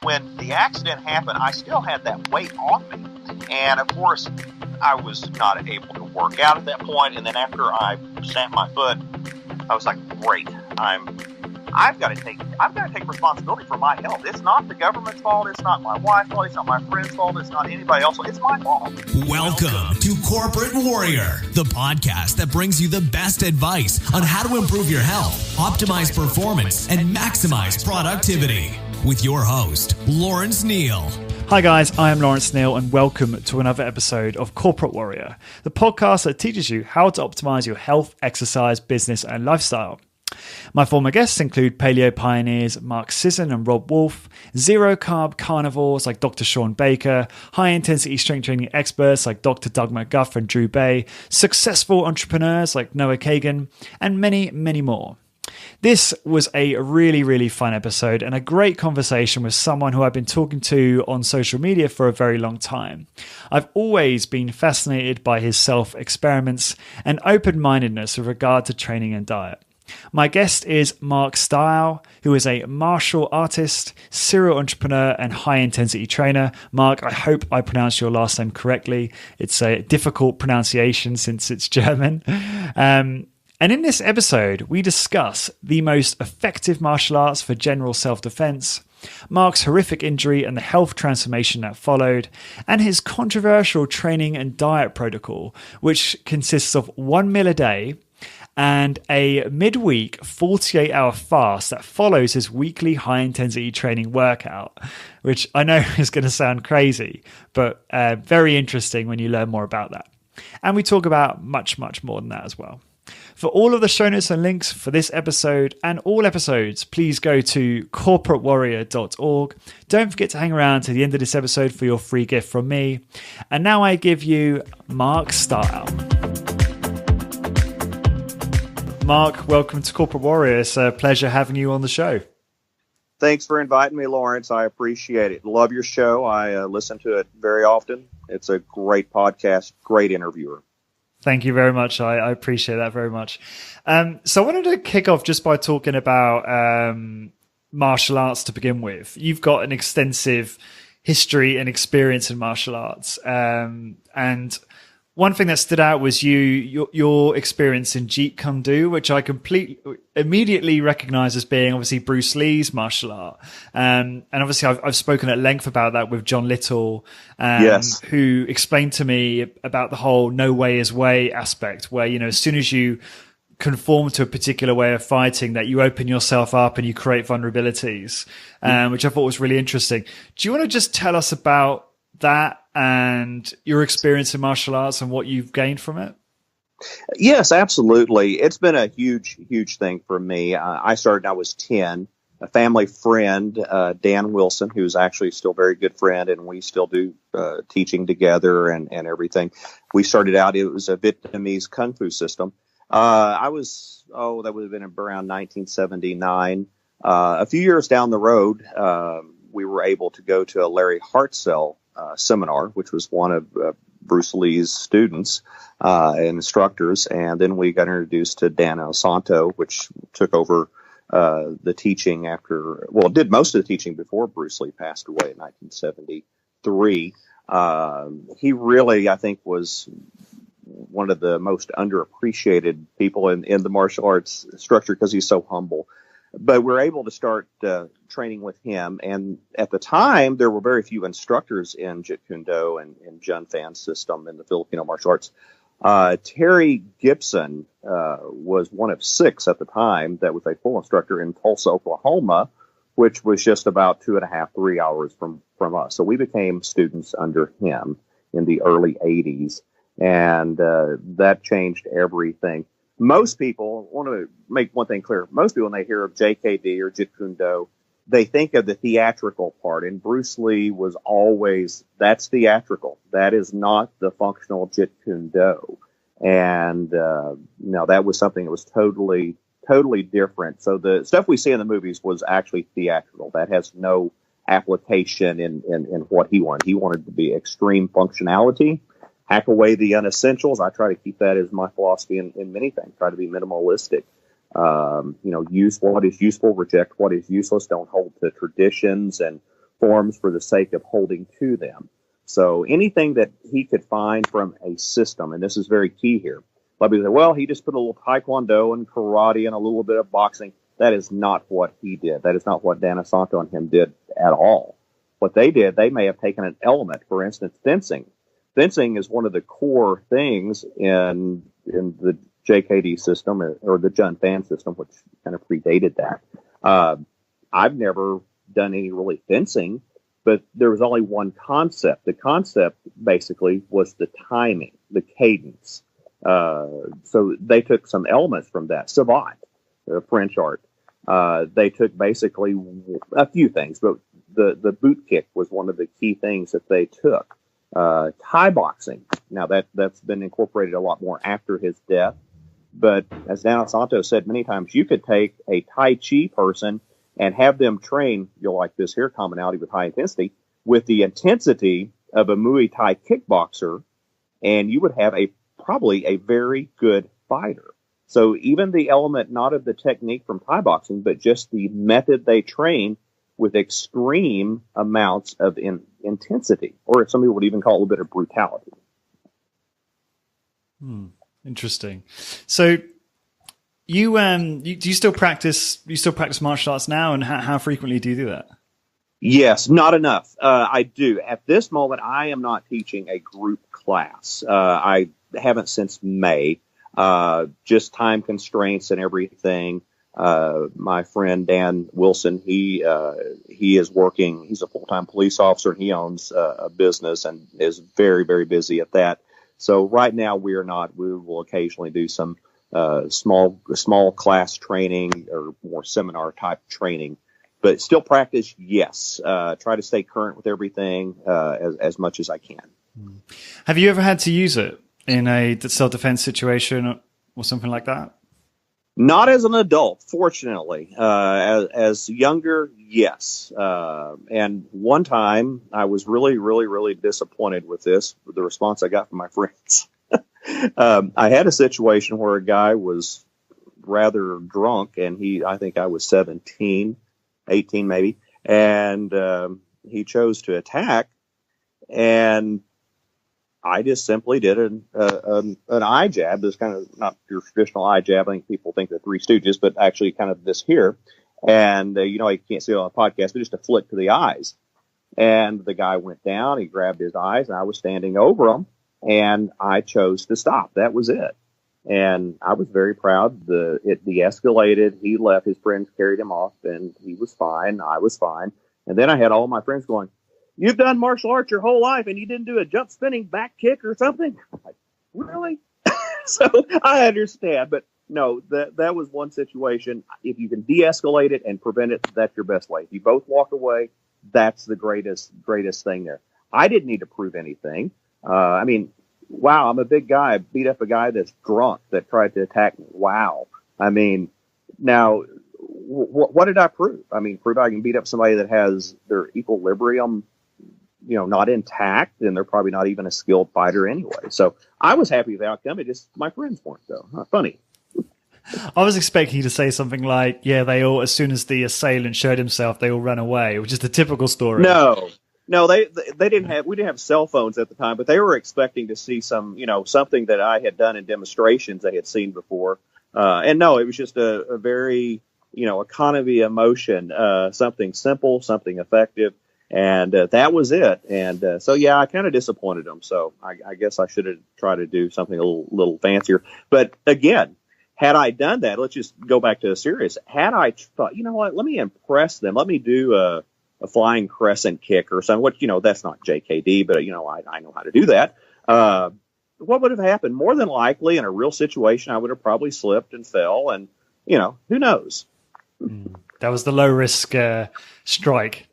when the accident happened, I still had that weight on me. And of course, I was not able to work out at that point. And then after I stamped my foot, I was like, great, I've got to take responsibility for my health. It's not the government's fault. It's not my wife's fault. It's not my friend's fault. It's not anybody else's fault. It's my fault. Welcome to Corporate Warrior, the podcast that brings you the best advice on how to improve your health, optimize performance, and maximize productivity. With your host, Lawrence Neal. Hi guys, I am Lawrence Neal and welcome to another episode of Corporate Warrior, the podcast that teaches you how to optimize your health, exercise, business, and lifestyle. My former guests include paleo pioneers Mark Sisson and Rob Wolf, zero-carb carnivores like Dr. Sean Baker, high-intensity strength training experts like Dr. Doug McGuff and Drew Bay, successful entrepreneurs like Noah Kagan, and many, many more. This was a really fun episode and a great conversation with someone who I've been talking to on social media for a very long time. I've always been fascinated by his self-experiments and open-mindedness with regard to training and diet. My guest is Mark Strough, who is a martial artist, serial entrepreneur, and high-intensity trainer. Mark, I hope I pronounced your last name correctly. It's a difficult pronunciation since it's German. And in this episode, we discuss the most effective martial arts for general self-defense, Mark's horrific injury and the health transformation that followed, and his controversial training and diet protocol, which consists of 1 meal a day and a midweek 48-hour fast that follows his weekly high-intensity training workout, which I know is going to sound crazy, but very interesting when you learn more about that. And we talk about much more than that as well. For all of the show notes and links for this episode and all episodes, please go to corporatewarrior.org. Don't forget to hang around to the end of this episode for your free gift from me. And now I give you Mark Strough. Mark, welcome to Corporate Warrior. It's a pleasure having you on the show. Thanks for inviting me, Lawrence. I appreciate it. Love your show. I listen to it very often. It's a great podcast, great interviewer. Thank you very much. I appreciate that very much. So I wanted to kick off just by talking about martial arts to begin with. You've got an extensive history and experience in martial arts. And one thing that stood out was your experience in Jeet Kune Do, which I immediately recognize as being obviously Bruce Lee's martial art. And obviously I've spoken at length about that with John Little, yes, who explained to me about the whole no way is way aspect, where, you know, as soon as you conform to a particular way of fighting, that you open yourself up and you create vulnerabilities, which I thought was really interesting. Do you want to just tell us about that and your experience in martial arts and what you've gained from it? Yes, absolutely. It's been a huge thing for me. I started when I was 10. A family friend, Dan Wilson, who's actually still a very good friend, and we still do teaching together and everything. We started out, it was a Vietnamese Kung Fu system. That would have been around 1979. A few years down the road, we were able to go to a Larry Hartzell seminar, which was one of Bruce Lee's students and instructors. And then we got introduced to Dan Santo, which took over the teaching did most of the teaching before Bruce Lee passed away in 1973. He really, I think, was one of the most underappreciated people in the martial arts structure because he's so humble. But we're able to start training with him. And at the time, there were very few instructors in Jeet Kune Do and Jun Fan system in the Filipino martial arts. Terry Gibson was one of 6 at the time that was a full instructor in Tulsa, Oklahoma, which was just about 2.5, 3 hours from us. So we became students under him in the early 80s. And that changed everything. Most people, want to make one thing clear, most people, when they hear of JKD or Jeet Kune Do, they think of the theatrical part. And Bruce Lee was always, that's theatrical. That is not the functional Jeet Kune Do. And, that was something that was totally different. So the stuff we see in the movies was actually theatrical. That has no application in what he wanted. He wanted to be extreme functionality. Hack away the unessentials. I try to keep that as my philosophy in many things. Try to be minimalistic. Use what is useful, reject what is useless. Don't hold to traditions and forms for the sake of holding to them. So anything that he could find from a system, and this is very key here. A lot of people say, well, he just put a little taekwondo and karate and a little bit of boxing. That is not what he did. That is not what Dan Assanto and him did at all. What they did, they may have taken an element, for instance, fencing. Fencing is one of the core things in the JKD system or the Jun Fan system, which kind of predated that. I've never done any really fencing, but there was only one concept. The concept basically was the timing, the cadence. So they took some elements from that. Savate, French art. They took basically a few things, but the boot kick was one of the key things that they took. Thai boxing. Now that's been incorporated a lot more after his death. But as Dan Assanto said many times, you could take a Tai Chi person and have them train, you'll like this here, commonality with high intensity, with the intensity of a Muay Thai kickboxer, and you would have probably a very good fighter. So even the element, not of the technique from Thai boxing, but just the method they train with extreme amounts of intensity, or some people would even call it a little bit of brutality. Interesting. So you do you still practice martial arts now, and how frequently do you do that? Yes, not enough. I do. At this moment, I am not teaching a group class. I haven't since May. Just time constraints and everything. My friend Dan Wilson, he is working. He's a full-time police officer, and he owns a business and is very, very busy at that. So right now we are not. We will occasionally do some small class training or more seminar type training, but still practice. Yes, try to stay current with everything as much as I can. Have you ever had to use it in a self-defense situation or something like that? Not as an adult, fortunately. As younger, yes. And one time I was really, really, really disappointed with the response I got from my friends. I had a situation where a guy was rather drunk, and I think I was 17, 18 maybe, and he chose to attack, and I just simply did an eye jab. This kind of not your traditional eye jab. I think people think they're Three Stooges, but actually kind of this here. And, you can't see it on a podcast, but just a flick to the eyes. And the guy went down, he grabbed his eyes, and I was standing over him, and I chose to stop. That was it. And I was very proud. It de-escalated. He left. His friends carried him off, and he was fine. I was fine. And then I had all my friends going, "You've done martial arts your whole life and you didn't do a jump spinning back kick or something?" I'm like, really? So I understand, but no, that was one situation. If you can de-escalate it and prevent it, that's your best way. If you both walk away, that's the greatest thing there. I didn't need to prove anything. I mean, wow, I'm a big guy. I beat up a guy that's drunk that tried to attack me. Wow. I mean, now, what did I prove? I mean, prove I can beat up somebody that has their equilibrium not intact, and they're probably not even a skilled fighter anyway. So I was happy with the outcome. It just, my friends weren't, though. Funny. I was expecting you to say something like, yeah, they all, as soon as the assailant showed himself, they all ran away, which is the typical story. No, they didn't have, we didn't have cell phones at the time, but they were expecting to see some, something that I had done in demonstrations they had seen before. And no, it was just a very, economy of motion, something simple, something effective. And that was it. And so, yeah, I kind of disappointed them. So I guess I should have tried to do something a little fancier. But again, had I done that, let's just go back to the serious. Had I thought, you know what, let me impress them. Let me do a flying crescent kick or something. What, that's not JKD, but, I know how to do that. What would have happened? More than likely, in a real situation, I would have probably slipped and fell. And, who knows? That was the low risk strike.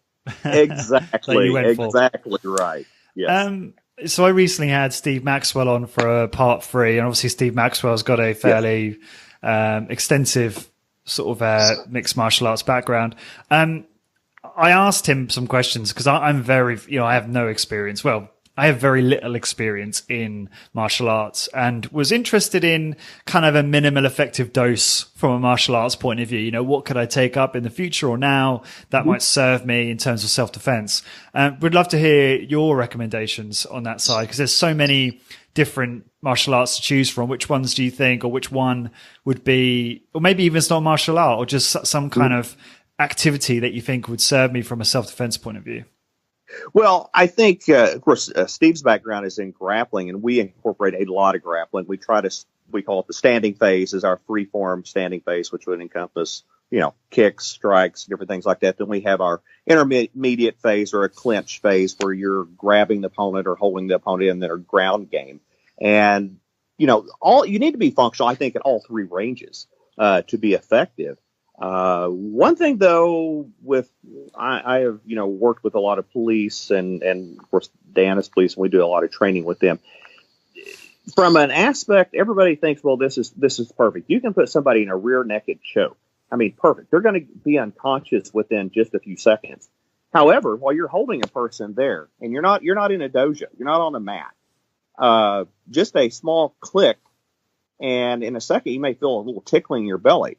Exactly. Exactly right. Yes. So I recently had Steve Maxwell on for part 3, and obviously Steve Maxwell's got a fairly extensive sort of mixed martial arts background. I asked him some questions because I'm very, I have no experience. Well, I have very little experience in martial arts and was interested in kind of a minimal effective dose from a martial arts point of view. You know, what could I take up in the future or now that might serve me in terms of self-defense? Would love to hear your recommendations on that side, because there's so many different martial arts to choose from. Which ones do you think, or which one would be, or maybe even it's not martial art, or just some kind of activity that you think would serve me from a self-defense point of view? Well, I think, of course, Steve's background is in grappling, and we incorporate a lot of grappling. We call it the standing phase, is our free form standing phase, which would encompass, kicks, strikes, different things like that. Then we have our intermediate phase, or a clinch phase, where you're grabbing the opponent or holding the opponent in their ground game. And, you need to be functional, I think, at all three ranges to be effective. One thing though, I have, worked with a lot of police and of course Dan is police, and we do a lot of training with them. From an aspect, everybody thinks, well, this is perfect. You can put somebody in a rear naked choke. I mean, perfect. They're going to be unconscious within just a few seconds. However, while you're holding a person there, and you're not in a dojo, you're not on a mat, just a small click, and in a second you may feel a little tickling in your belly.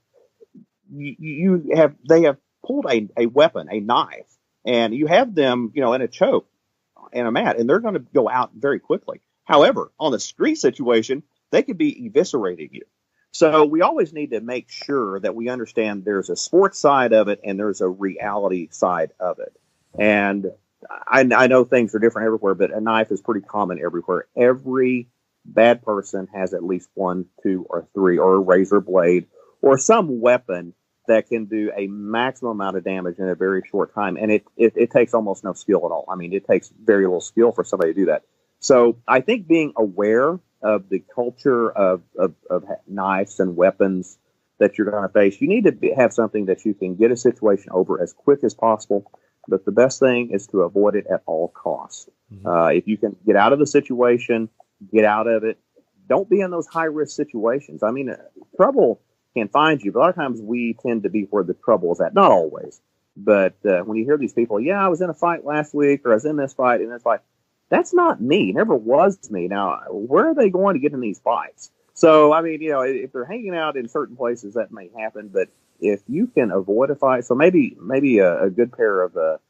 They have pulled a weapon, a knife, and you have them, in a choke and a mat, and they're going to go out very quickly. However, on the street situation, they could be eviscerating you. So we always need to make sure that we understand there's a sports side of it and there's a reality side of it. And I know things are different everywhere, but a knife is pretty common everywhere. Every bad person has at least 1, 2, or 3, or a razor blade, or some weapon that can do a maximum amount of damage in a very short time. And it takes almost no skill at all. I mean, it takes very little skill for somebody to do that. So I think being aware of the culture of knives and weapons that you're going to face, you need to have something that you can get a situation over as quick as possible. But the best thing is to avoid it at all costs. Mm-hmm. If you can get out of the situation, get out of it. Don't be in those high-risk situations. I mean, trouble can find you, but a lot of times we tend to be where the trouble is at. Not always, but when you hear these people, I was in a fight last week, or I was in this fight, that's not me. Never was me. Now, where are they going to get in these fights? So, I mean, if they're hanging out in certain places, that may happen, but if you can avoid a fight, so maybe a good pair of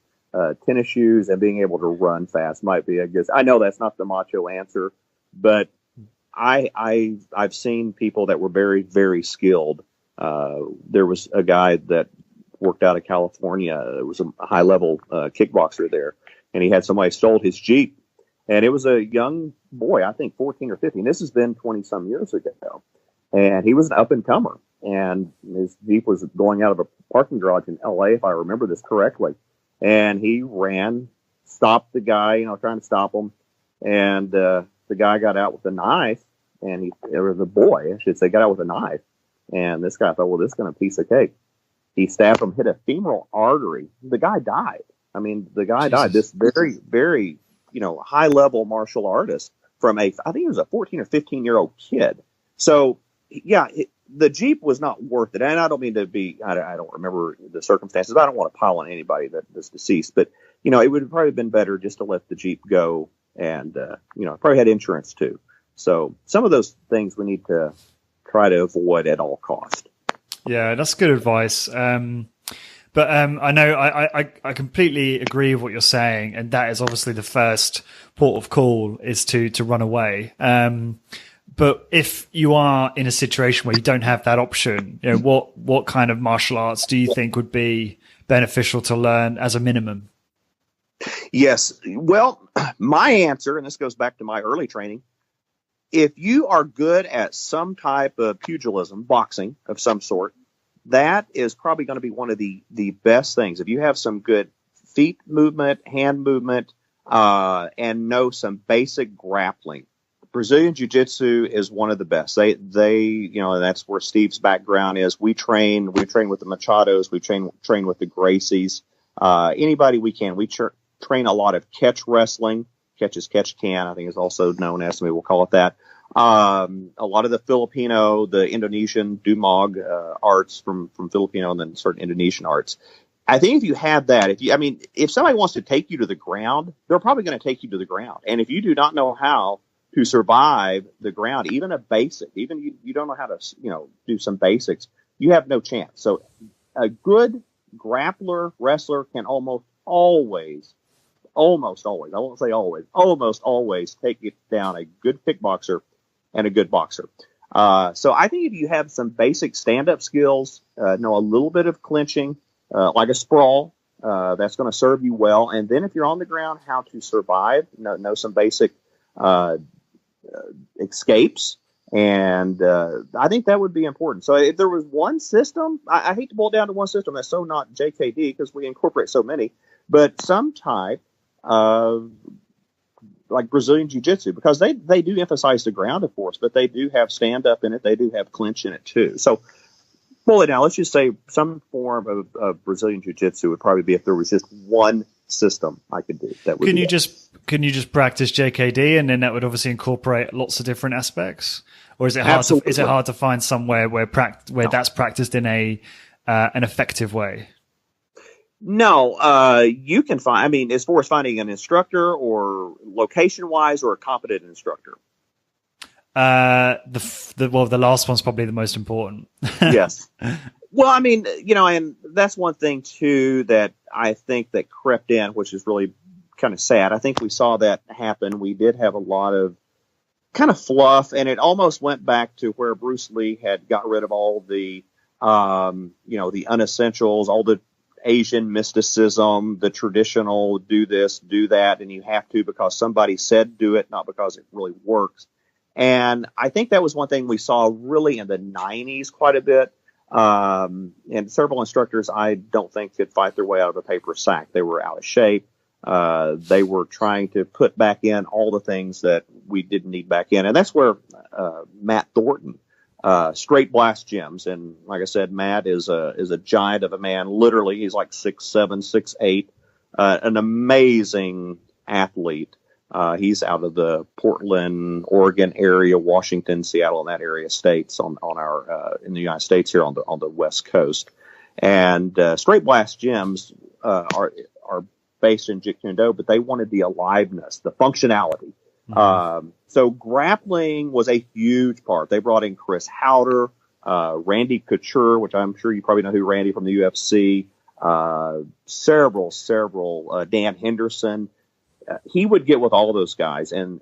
tennis shoes and being able to run fast might be a good. I know that's not the macho answer, but I've seen people that were very, very skilled. There was a guy that worked out of California. It was a high level kickboxer there, and he had somebody stole his Jeep, and it was a young boy, I think 14 or 15. This has been 20 some years ago, and he was an up and comer, and his Jeep was going out of a parking garage in LA, if I remember this correctly, and he ran, stopped the guy, trying to stop him, and the guy got out with a knife, and the boy, I should say, got out with a knife. And this guy thought, well, this is going to piece of cake. He stabbed him, hit a femoral artery. The guy died. I mean, the guy died. This very, very, high-level martial artist from I think he was a 14 or 15-year-old kid. So, the Jeep was not worth it. And I don't mean to be, I don't remember the circumstances, but I don't want to pile on anybody that's deceased. But, it would have probably been better just to let the Jeep go. And, probably had insurance too. So some of those things we need to try to avoid at all cost. Yeah, that's good advice. But I know I completely agree with what you're saying. And that is obviously the first port of call is to run away. But if you are in a situation where you don't have that option, what kind of martial arts do you think would be beneficial to learn as a minimum? Yes. Well, my answer, and this goes back to my early training, if you are good at some type of pugilism, boxing of some sort, that is probably going to be one of the best things. If you have some good feet movement, hand movement, and know some basic grappling, Brazilian Jujitsu is one of the best. They and that's where Steve's background is. We train with the Machados, we train with the Gracies, anybody we can. We train a lot of catch wrestling. Catch as catch can, I think is also known as, maybe we'll call it that. A lot of the Filipino, the Indonesian Dumog arts from Filipino, and then certain Indonesian arts. I think if you have that, if somebody wants to take you to the ground, they're probably going to take you to the ground. And if you do not know how to survive the ground, even a basic, even you don't know how to, do some basics, you have no chance. So a good grappler, wrestler can almost always, I won't say always, almost always take it down a good kickboxer and a good boxer. So I think if you have some basic stand-up skills, know a little bit of clinching, like a sprawl, that's going to serve you well. And then if you're on the ground, how to survive, know some basic escapes. And I think that would be important. So if there was one system, I hate to boil it down to one system. That's so not JKD because we incorporate so many, but some type of like Brazilian Jujitsu, because they do emphasize the ground, of course, but they do have stand-up in it. They do have clinch in it, too. So pull it down. Let's just say some form of Brazilian Jiu-Jitsu would probably be if there was just one system I could do. That would Can you just practice JKD and then that would obviously incorporate lots of different aspects? Or is it hard to find somewhere where that's practiced in an effective way? No, you can find. As far as finding an instructor or location-wise, or a competent instructor. The last one's probably the most important. Yes. Well, and that's one thing too that I think that crept in, which is really kind of sad. I think we saw that happen. We did have a lot of kind of fluff, and it almost went back to where Bruce Lee had got rid of all the, the unessentials, all the Asian mysticism, the traditional do this, do that, and you have to because somebody said do it, not because it really works. And I think that was one thing we saw really in the 90s quite a bit. And several instructors I don't think could fight their way out of a paper sack. They were out of shape. They were trying to put back in all the things that we didn't need back in. And that's where Matt Thornton, straight blast gyms. And like I said, Matt is a giant of a man. Literally, he's like 6'7", 6'8", an amazing athlete. He's out of the Portland, Oregon area, Washington, Seattle, and that area states on our in the United States here on the West Coast. And straight blast gyms are based in Jeet Kune Do, but they wanted the aliveness, the functionality. Mm-hmm. So grappling was a huge part. They brought in Chris Howder, Randy Couture, which I'm sure you probably know who Randy from the UFC, several, Dan Henderson. He would get with all those guys and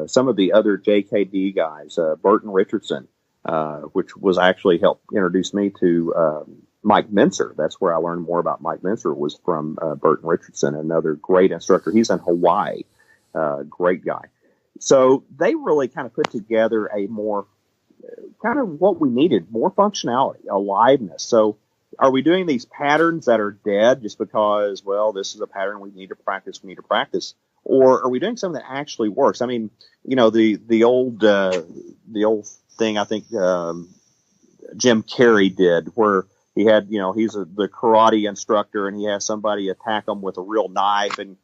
some of the other JKD guys, Burton Richardson, which was actually helped introduce me to Mike Mincer. That's where I learned more about Mike Mincer, was from Burton Richardson, another great instructor. He's in Hawaii, great guy. So they really kind of put together a more kind of what we needed, more functionality, aliveness. So are we doing these patterns that are dead just because, well, this is a pattern we need to practice? Or are we doing something that actually works? I mean, the old thing I think Jim Carrey did, where he had, he's the karate instructor and he has somebody attack him with a real knife and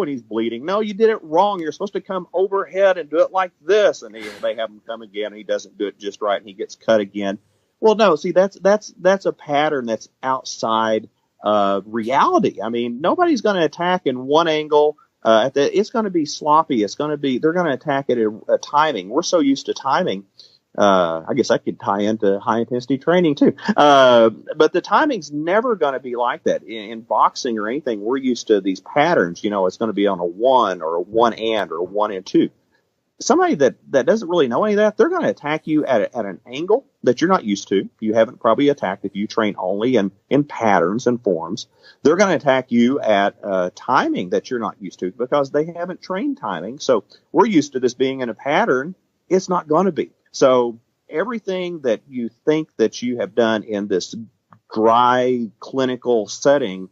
he's bleeding. No, you did it wrong. You're supposed to come overhead and do it like this. And they have him come again and he doesn't do it just right and he gets cut again. Well, no, see, that's a pattern that's outside of reality. I mean, nobody's going to attack in one angle. It's going to be sloppy. They're going to attack it at timing. We're so used to timing. I guess that could tie into high intensity training too. But the timing's never going to be like that in boxing or anything. We're used to these patterns. It's going to be on a 1 or a 1 and or a 1 and 2. Somebody that doesn't really know any of that, they're going to attack you at an angle that you're not used to. You haven't probably attacked if you train only in patterns and forms. They're going to attack you at timing that you're not used to because they haven't trained timing. So we're used to this being in a pattern. It's not going to be. So everything that you think that you have done in this dry clinical setting,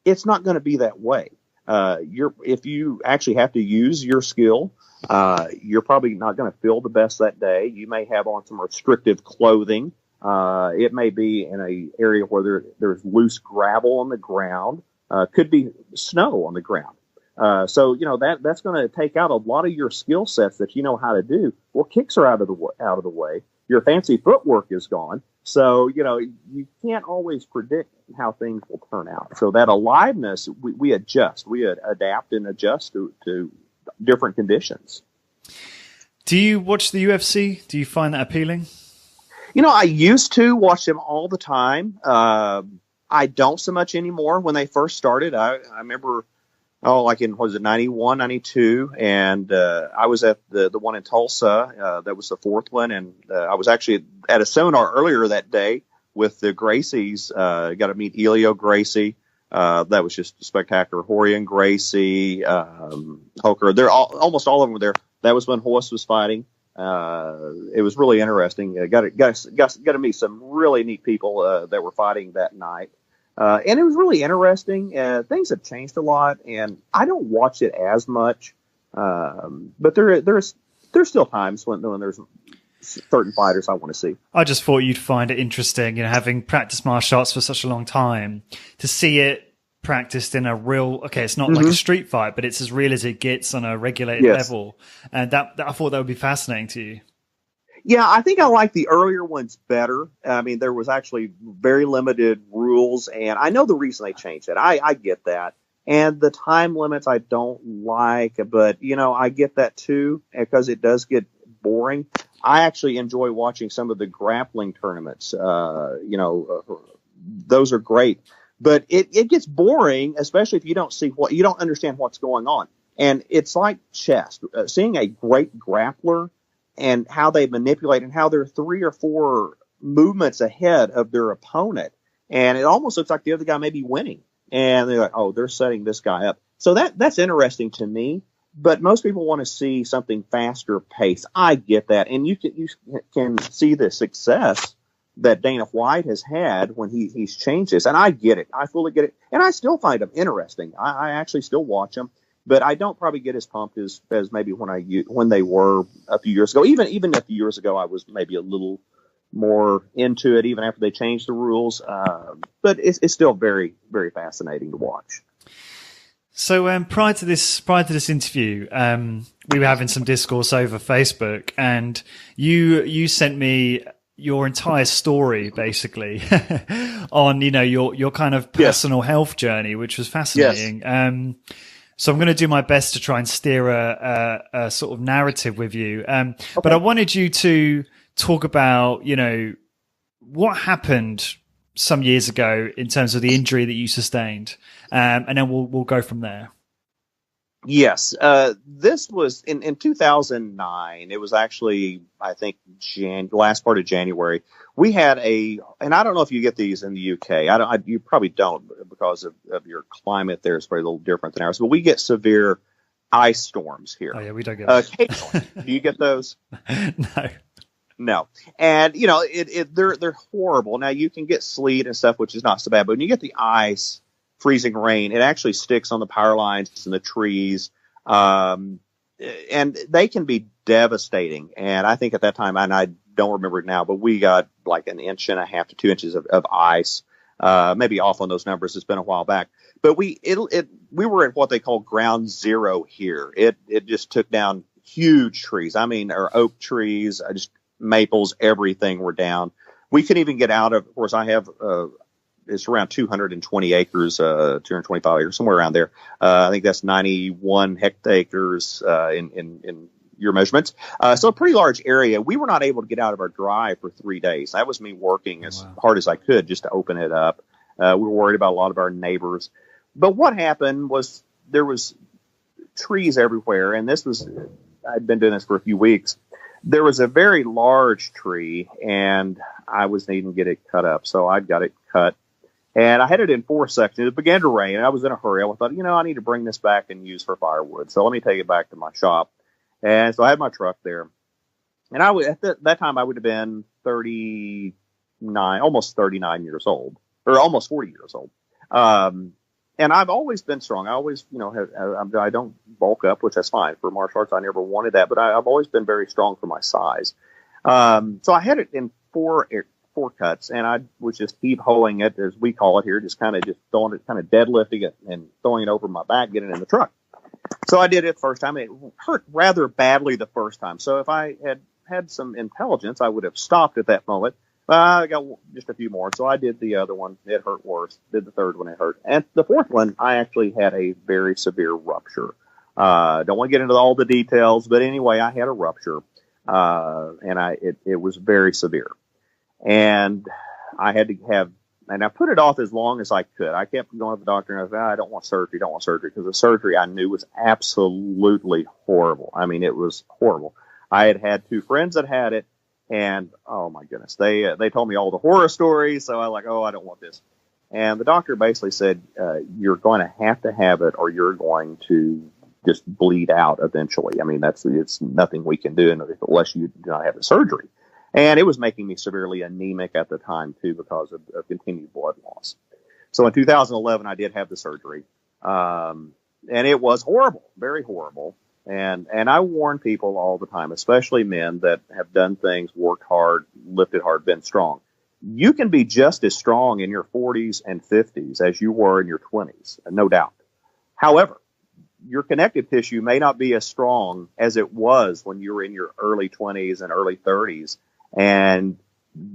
it's not going to be that way. If you actually have to use your skill, you're probably not going to feel the best that day. You may have on some restrictive clothing. It may be in an area where there's loose gravel on the ground. Could be snow on the ground. So that's going to take out a lot of your skill sets that you know how to do. Well, kicks are out of the way. Your fancy footwork is gone. So, you can't always predict how things will turn out. So that aliveness, we adjust, we adapt and adjust to different conditions. Do you watch the UFC? Do you find that appealing? I used to watch them all the time. I don't so much anymore. When they first started, I remember, like in, was it 91, 92? And I was at the one in Tulsa. That was the fourth one. And I was actually at a seminar earlier that day with the Gracies. Got to meet Elio Gracie. That was just spectacular. Horian Gracie, Hoker. Almost all of them were there. That was when Horst was fighting. It was really interesting. Got to meet some really neat people that were fighting that night. And it was really interesting. Things have changed a lot, and I don't watch it as much. But there's still times when there's certain fighters I want to see. I just thought you'd find it interesting, having practiced martial arts for such a long time, to see it practiced in a real, it's not like a street fight, but it's as real as it gets on a regulated level. And that I thought that would be fascinating to you. Yeah, I think I like the earlier ones better. I mean, there was actually very limited rules, and I know the reason they changed it. I get that. And the time limits I don't like, but, I get that too, because it does get boring. I actually enjoy watching some of the grappling tournaments. Those are great. But it gets boring, especially if you don't understand what's going on. And it's like chess. Seeing a great grappler and how they manipulate and how they're 3 or 4 movements ahead of their opponent. And it almost looks like the other guy may be winning. And they're like, oh, they're setting this guy up. So that's interesting to me. But most people want to see something faster paced. I get that. And you can see the success that Dana White has had when he's changed this. And I get it. I fully get it. And I still find them interesting. I actually still watch them. But I don't probably get as pumped as maybe when they were a few years ago. Even a few years ago, I was maybe a little more into it, even after they changed the rules. But it's still very, very fascinating to watch. So prior to this interview, we were having some discourse over Facebook, and you sent me your entire story, basically, on your kind of personal health journey, which was fascinating. Yes. So I'm going to do my best to try and steer a sort of narrative with you. Okay. But I wanted you to talk about, what happened some years ago in terms of the injury that you sustained. And then we'll go from there. Yes. This was in 2009. It was actually, I think, last part of January. We had and I don't know if you get these in the UK. You probably don't, because of your climate there is very little different than ours. But we get severe ice storms here. Oh yeah, we don't get those. Occasionally. Do you get those? No. And they're horrible. Now you can get sleet and stuff, which is not so bad. But when you get the ice, freezing rain, it actually sticks on the power lines and the trees. And they can be devastating. And I think at that time, and I don't remember it now, but we got like 1.5 inches to 2 inches of ice, maybe off on those numbers. It's been a while back, but we were at what they call ground zero here. It just took down huge trees. I mean, or oak trees, just maples, everything were down. We couldn't even get out of course, I have, it's around 220 acres, 225 acres, somewhere around there. I think that's 91 hectares in your measurements. So a pretty large area. We were not able to get out of our drive for 3 days. That was me working as hard as I could just to open it up. We were worried about a lot of our neighbors. But what happened was there was trees everywhere, and I'd been doing this for a few weeks. There was a very large tree, and I was needing to get it cut up. So I got it cut. And I had it in 4 sections. It began to rain, and I was in a hurry. I thought, I need to bring this back and use for firewood. So let me take it back to my shop. And so I had my truck there. And at that time, I would have been 39, almost 39 years old, or almost 40 years old. And I've always been strong. I always, I don't bulk up, which that's fine. For martial arts, I never wanted that. But I've always been very strong for my size. So I had it in four cuts, and I was just heave-hoeing it, as we call it here, just throwing it, kind of deadlifting it and throwing it over my back, getting it in the truck. So I did it the first time. It hurt rather badly the first time. So if I had some intelligence, I would have stopped at that moment. I got just a few more. So I did the other one. It hurt worse. Did the third one. It hurt. And the fourth one, I actually had a very severe rupture. Don't want to get into all the details, but anyway, I had a rupture. And it was very severe. And I had to have, and I put it off as long as I could. I kept going to the doctor and I said, I don't want surgery, because the surgery I knew was absolutely horrible. I mean, it was horrible. I had two friends that had it, and oh my goodness, they told me all the horror stories. So I like, I don't want this. And the doctor basically said, you're going to have it, or you're going to just bleed out eventually. I mean, it's nothing we can do unless you do not have the surgery. And it was making me severely anemic at the time, too, because of continued blood loss. So in 2011, I did have the surgery. And it was horrible, very horrible. And I warn people all the time, especially men that have done things, worked hard, lifted hard, been strong. You can be just as strong in your 40s and 50s as you were in your 20s, no doubt. However, your connective tissue may not be as strong as it was when you were in your early 20s and early 30s. And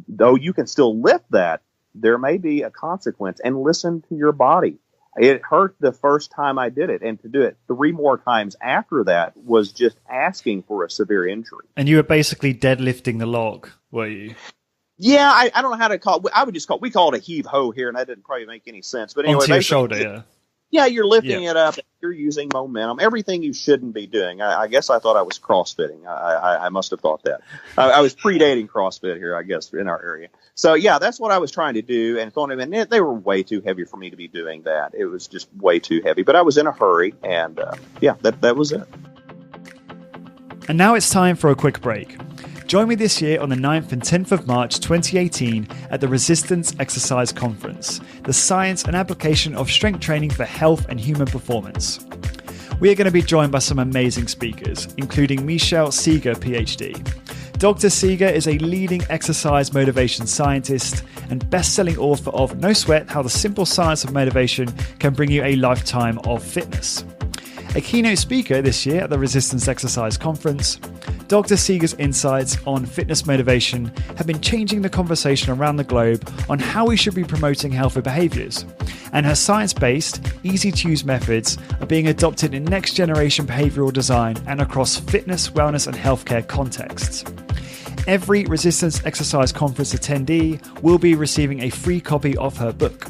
though you can still lift that, there may be a consequence. And listen to your body. It hurt the first time I did it. And to do it 3 more times after that was just asking for a severe injury. And you were basically deadlifting the log, were you? Yeah, I don't know how to call it. I would just we call it a heave-ho here, and that didn't probably make any sense. But anyway, onto your shoulder, yeah. Yeah, you're lifting it up. You're using momentum. Everything you shouldn't be doing. I guess I thought I was CrossFitting. I must have thought that. I was predating CrossFit here, I guess, in our area. So, yeah, that's what I was trying to do. And they were way too heavy for me to be doing that. It was just way too heavy. But I was in a hurry. And, that was it. And now it's time for a quick break. Join me this year on the 9th and 10th of March 2018 at the Resistance Exercise Conference, the science and application of strength training for health and human performance. We are going to be joined by some amazing speakers, including Michelle Seeger, PhD. Dr. Seeger is a leading exercise motivation scientist and best-selling author of No Sweat: How the Simple Science of Motivation Can Bring You a Lifetime of Fitness. A keynote speaker this year at the Resistance Exercise Conference, Dr. Seeger's insights on fitness motivation have been changing the conversation around the globe on how we should be promoting healthy behaviors, and her science-based, easy-to-use methods are being adopted in next-generation behavioral design and across fitness, wellness, and healthcare contexts. Every Resistance Exercise Conference attendee will be receiving a free copy of her book.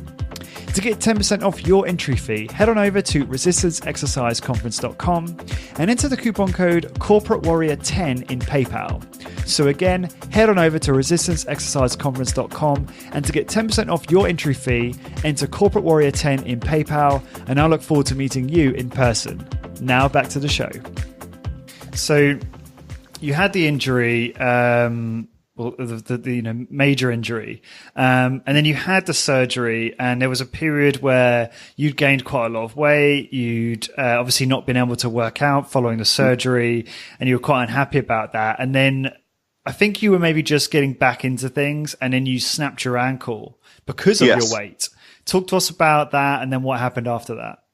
To get 10% off your entry fee, head on over to resistanceexerciseconference.com and enter the coupon code CorporateWarrior10 in PayPal. So again, head on over to resistanceexerciseconference.com and to get 10% off your entry fee, enter CorporateWarrior10 in PayPal, and I look forward to meeting you in person. Now back to the show. So you had the injury, the major injury, and then you had the surgery, and there was a period where you'd gained quite a lot of weight. You'd obviously not been able to work out following the surgery, and you were quite unhappy about that. And then I think you were maybe just getting back into things, and then you snapped your ankle because of your weight. Talk to us about that, and then what happened after that.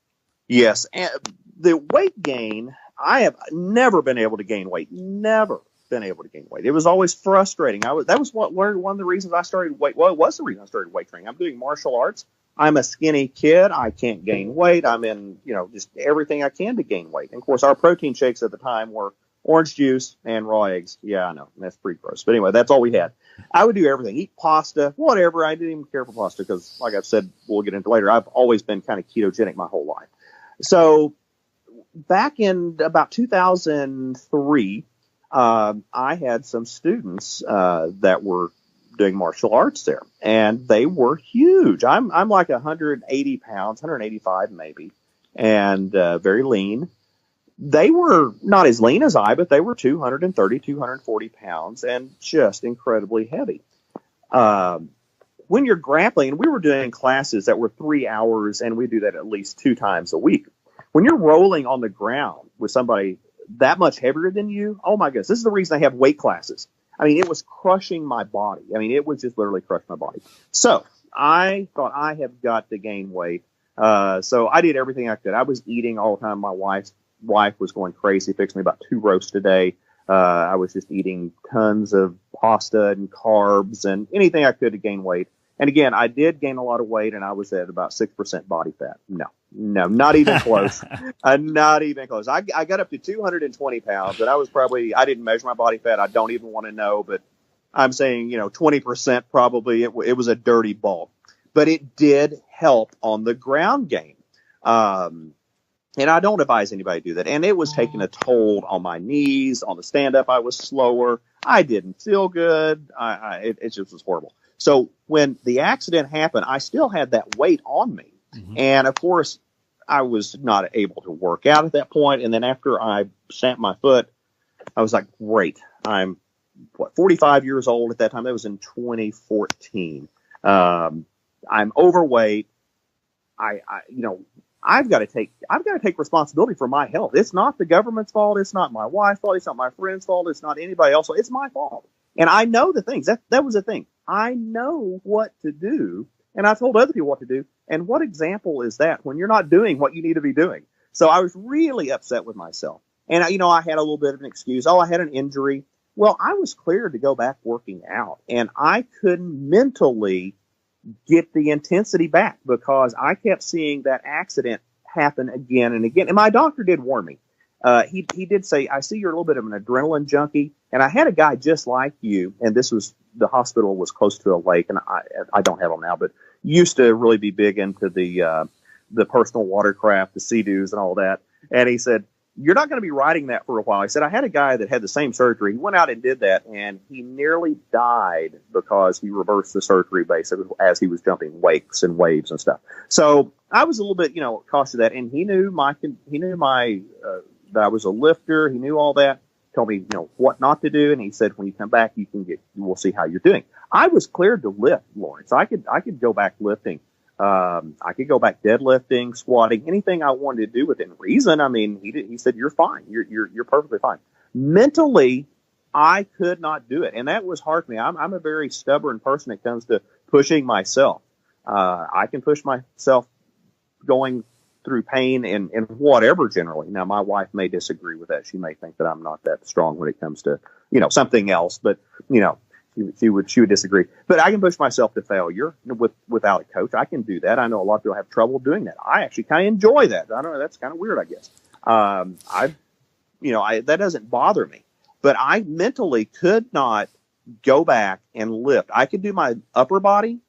Yes, and the weight gain, I have never been able to gain weight. Never been able to gain weight. It was always frustrating. That was one of the reasons I started weight. Well, it was the reason I started weight training. I'm doing martial arts. I'm a skinny kid. I can't gain weight. I'm in, just everything I can to gain weight. And of course, our protein shakes at the time were orange juice and raw eggs. Yeah, I know. That's pretty gross. But anyway, that's all we had. I would do everything. Eat pasta, whatever. I didn't even care for pasta because, like I've said, we'll get into later, I've always been kind of ketogenic my whole life. So back in about 2003, I had some students that were doing martial arts there, and they were huge. I'm like 180 pounds, 185 maybe, and very lean. They were not as lean as I, but they were 230, 240 pounds and just incredibly heavy. When you're grappling, and we were doing classes that were 3 hours, and we do that at least 2 times a week. When you're rolling on the ground with somebody that much heavier than you, oh my goodness, this is the reason I have weight classes. I mean, it was crushing my body. I mean, it was just literally crushing my body. So I thought I have got to gain weight. So I did everything I could. I was eating all the time. My wife was going crazy, fixing me about 2 roasts a day. I was just eating tons of pasta and carbs and anything I could to gain weight. And again, I did gain a lot of weight, and I was at about 6% body fat. No, not even close. Not even close. I got up to 220 pounds, and I didn't measure my body fat. I don't even want to know, but I'm saying, 20% probably. It was a dirty bulk, but it did help on the ground game. And I don't advise anybody to do that. And it was taking a toll on my knees, on the stand up. I was slower. I didn't feel good. It just was horrible. So when the accident happened, I still had that weight on me. Mm-hmm. And of course, I was not able to work out at that point. And then after I stamped my foot, I was like, great. I'm 45 years old at that time. That was in 2014. I'm overweight. I've got to take responsibility for my health. It's not the government's fault. It's not my wife's fault. It's not my friend's fault. It's not anybody else's fault. It's my fault. And I know the things. That was the thing. I know what to do, and I've told other people what to do. And what example is that when you're not doing what you need to be doing? So I was really upset with myself. And, I had a little bit of an excuse. Oh, I had an injury. Well, I was cleared to go back working out, and I couldn't mentally get the intensity back because I kept seeing that accident happen again and again. And my doctor did warn me. He did say, I see you're a little bit of an adrenaline junkie. And I had a guy just like you, and the hospital was close to a lake, and I don't have them now, but used to really be big into the personal watercraft, the Sea-Doos and all that. And he said, you're not going to be riding that for a while. He said, I had a guy that had the same surgery. He went out and did that, and he nearly died because he reversed the surgery basically as he was jumping wakes and waves and stuff. So I was a little bit, cautious of that. And he knew that I was a lifter. He knew all that. Told me, what not to do. And he said, when you come back, we'll see how you're doing. I was cleared to lift, Lawrence. I could go back lifting. I could go back deadlifting, squatting, anything I wanted to do within reason. I mean, he said, you're fine. You're perfectly fine. Mentally, I could not do it. And that was hard for me. I'm a very stubborn person when it comes to pushing myself. I can push myself going through pain and whatever generally. Now, my wife may disagree with that. She may think that I'm not that strong when it comes to, something else, but, she would disagree. But I can push myself to failure without a coach. I can do that. I know a lot of people have trouble doing that. I actually kind of enjoy that. I don't know. That's kind of weird, I guess. That doesn't bother me, but I mentally could not go back and lift. I could do my upper body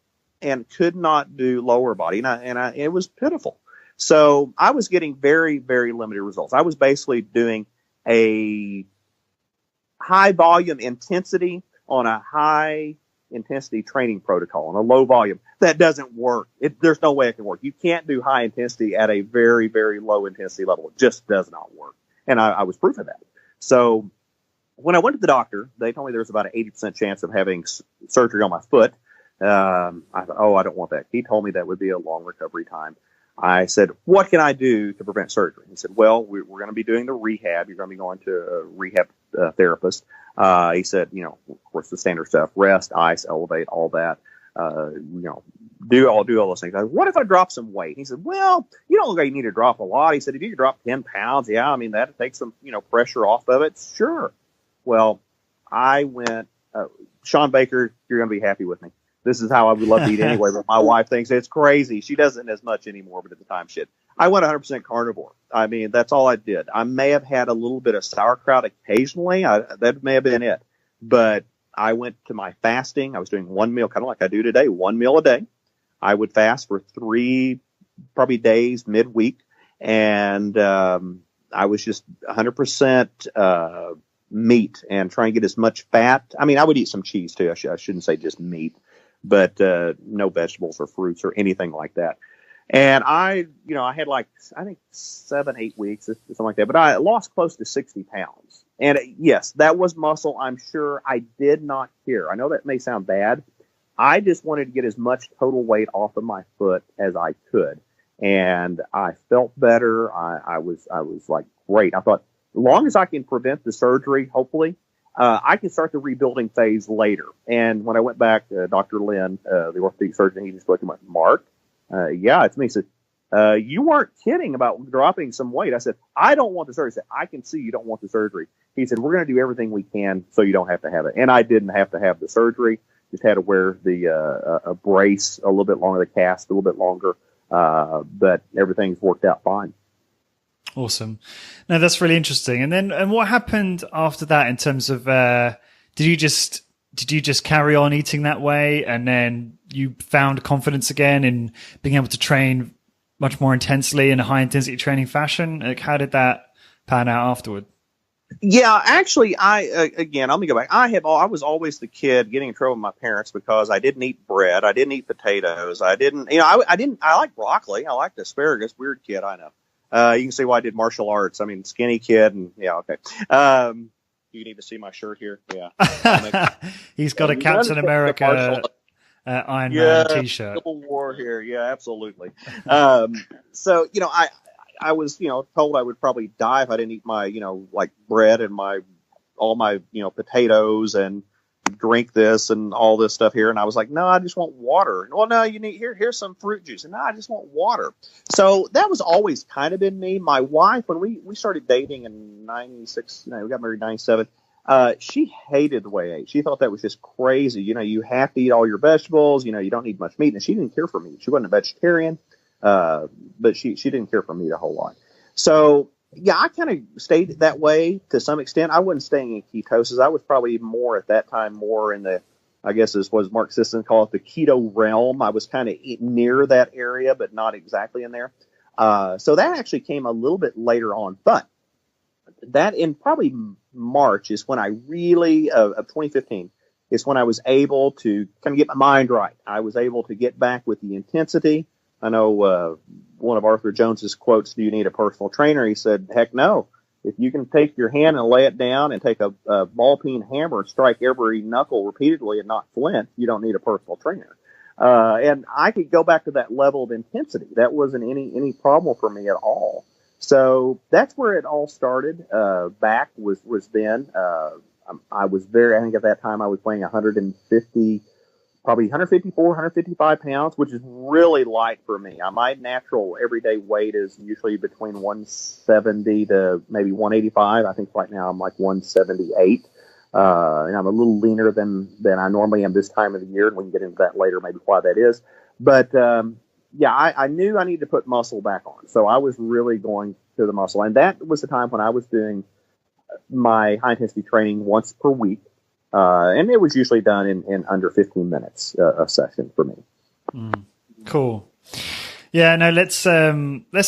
and could not do lower body. And it was pitiful. So I was getting very, very limited results. I was basically doing a high volume intensity on a high intensity training protocol on a low volume. That doesn't work. There's no way it can work. You can't do high intensity at a very, very low intensity level. It just does not work. And I was proof of that. So when I went to the doctor, they told me there was about an 80% chance of having surgery on my foot. I thought, I don't want that. He told me that would be a long recovery time. I said, what can I do to prevent surgery? He said, well, we're going to be doing the rehab. You're going to be going to a rehab therapist. He said, of course, the standard stuff, rest, ice, elevate, all that, do all those things. I said, what if I drop some weight? He said, well, you don't look like you need to drop a lot. He said, if you could drop 10 pounds, yeah, I mean, that takes some, pressure off of it. Sure. Well, I went, Sean Baker, you're going to be happy with me. This is how I would love to eat anyway, but my wife thinks it's crazy. She doesn't as much anymore, but at the time she did. I went 100% carnivore. I mean, that's all I did. I may have had a little bit of sauerkraut occasionally. That may have been it. But I went to my fasting. I was doing one meal, kind of like I do today, one meal a day. I would fast for 3 probably days midweek. And I was just 100% meat and try and get as much fat. I mean, I would eat some cheese too. I shouldn't say just meat. But no vegetables or fruits or anything like that. And I had like, I think 7-8 weeks, something like that. But I lost close to 60 pounds. And yes, that was muscle. I'm sure I did not care. I know that may sound bad. I just wanted to get as much total weight off of my foot as I could. And I felt better. I was like, great. I thought, as long as I can prevent the surgery, hopefully, I can start the rebuilding phase later. And when I went back, Dr. Lynn, the orthopedic surgeon, he just looked at me, Mark, yeah, it's me. He said, you weren't kidding about dropping some weight. I said, I don't want the surgery. He said, I can see you don't want the surgery. He said, we're going to do everything we can so you don't have to have it. And I didn't have to have the surgery. Just had to wear the a brace a little bit longer, the cast a little bit longer. But everything's worked out fine. Awesome. No, that's really interesting. And what happened after that in terms of did you just carry on eating that way, and then you found confidence again in being able to train much more intensely in a high intensity training fashion? Like, how did that pan out afterward? Yeah, actually, let me go back. I was always the kid getting in trouble with my parents because I didn't eat bread. I didn't eat potatoes. I like broccoli. I liked asparagus. Weird kid, I know. You can see why I did martial arts. I mean, skinny kid, and yeah, okay. You need to see my shirt here. Yeah. He's got a Captain America Iron Man t-shirt. Civil War here. Yeah, absolutely. So, I was, told I would probably die if I didn't eat my, like bread and all my potatoes and drink this and all this stuff here. And I was like, no, I just want water. Well, no, you need here's some fruit juice. And no, I just want water. So that was always kind of in me. My wife, when we started dating in 96, we got married in 97. She hated the way I ate. She thought that was just crazy. You have to eat all your vegetables. You don't need much meat. And she didn't care for meat. She wasn't a vegetarian. But she didn't care for meat a whole lot. So yeah, I kind of stayed that way to some extent. I wasn't staying in ketosis. I was probably more at that time, more in the, I guess this was Mark Sisson call it the keto realm. I was kind of near that area, but not exactly in there. So that actually came a little bit later on, but that in probably March is when I really, of 2015, is when I was able to kind of get my mind right. I was able to get back with the intensity. I know one of Arthur Jones's quotes, do you need a personal trainer? He said, heck no. If you can take your hand and lay it down and take a ball peen hammer and strike every knuckle repeatedly and not flint, you don't need a personal trainer. And I could go back to that level of intensity. That wasn't any problem for me at all. So that's where it all started. Back was then. I think at that time I was weighing 154, 155 pounds, which is really light for me. My natural everyday weight is usually between 170 to maybe 185. I think right now I'm like 178. And I'm a little leaner than I normally am this time of the year. And we can get into that later, maybe why that is. But, I knew I needed to put muscle back on. So I was really going to the muscle. And that was the time when I was doing my high intensity training once per week. And it was usually done in under 15 minutes a session for me. Cool. Yeah, no, let's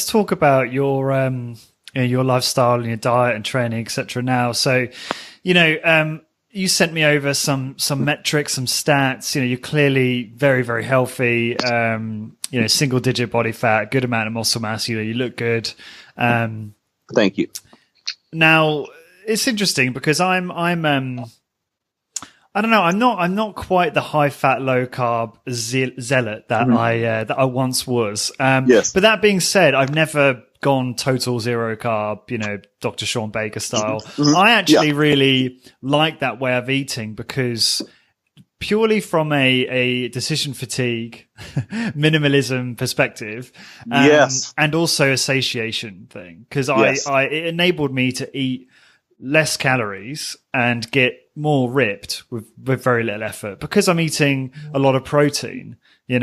talk about your lifestyle and your diet and training, etc. now. So, you sent me over some metrics, some stats. You're clearly very, very healthy. Single digit body fat, good amount of muscle mass. You look good. Thank you. Now, it's interesting because I don't know. I'm not quite the high fat, low carb zealot that I once was. Yes. But that being said, I've never gone total zero carb, Dr. Sean Baker style. Mm-hmm. I actually really like that way of eating because purely from a decision fatigue, minimalism perspective, yes, and also a satiation thing, because yes. it enabled me to eat less calories and get more ripped with very little effort because I'm eating a lot of protein, so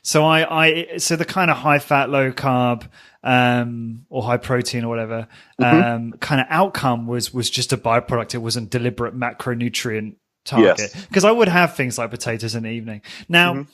so the kind of high fat, low carb, or high protein or whatever, kind of outcome was just a byproduct. It wasn't deliberate macronutrient target because I would have things like potatoes in the evening. Now,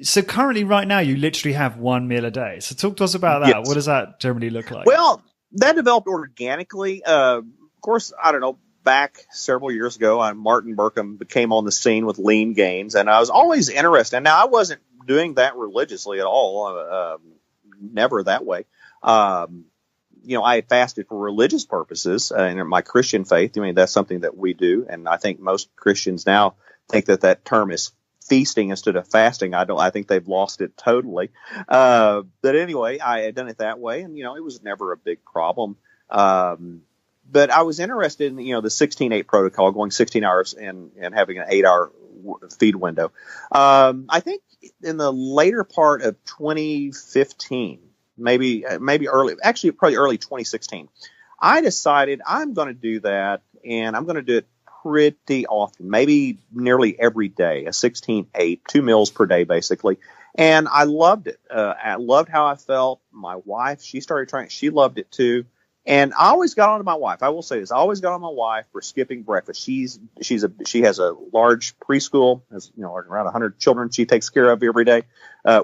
so currently right now you literally have one meal a day. So talk to us about that. Yes. What does that generally look like? Well, that developed organically. Of course, I don't know, back several years ago, Martin Burkham came on the scene with Lean Gains, and I was always interested. Now, I wasn't doing that religiously at all, never that way. I had fasted for religious purposes in my Christian faith. I mean, that's something that we do, and I think most Christians now think that term is feasting instead of fasting. I think they've lost it totally. But anyway, I had done it that way, and it was never a big problem. But I was interested in the 16-8 protocol, going 16 hours and having an 8-hour feed window. I think in the later part of 2015, maybe early, actually probably early 2016, I decided I'm going to do that, and I'm going to do it pretty often, maybe nearly every day, a 16-8, 2 meals per day, basically. And I loved it. I loved how I felt. My wife, she started trying. She loved it too. And I always got on to my wife. I will say this. I always got on my wife for skipping breakfast. She has a large preschool, has, around 100 children she takes care of every day,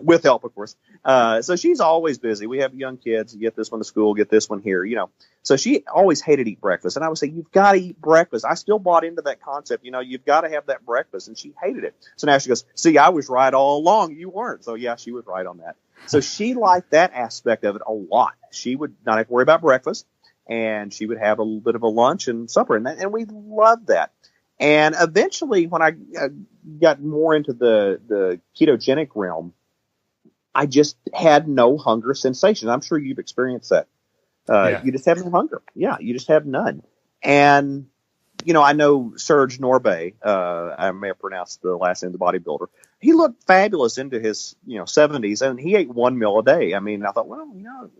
with help, of course. So she's always busy. We have young kids. Get this one to school, get this one here, So she always hated to eat breakfast. And I would say, you've got to eat breakfast. I still bought into that concept. You've got to have that breakfast. And she hated it. So now she goes, see, I was right all along. You weren't. So yeah, she was right on that. So she liked that aspect of it a lot. She would not have to worry about breakfast, and she would have a little bit of a lunch and supper, and we loved that. And eventually, when I got more into the ketogenic realm, I just had no hunger sensation. I'm sure you've experienced that. You just have no hunger. Yeah, you just have none. And I know Serge Norbay. I may have pronounced the last name of the bodybuilder. He looked fabulous into his 70s, and he ate 1 meal a day. I mean, I thought, well,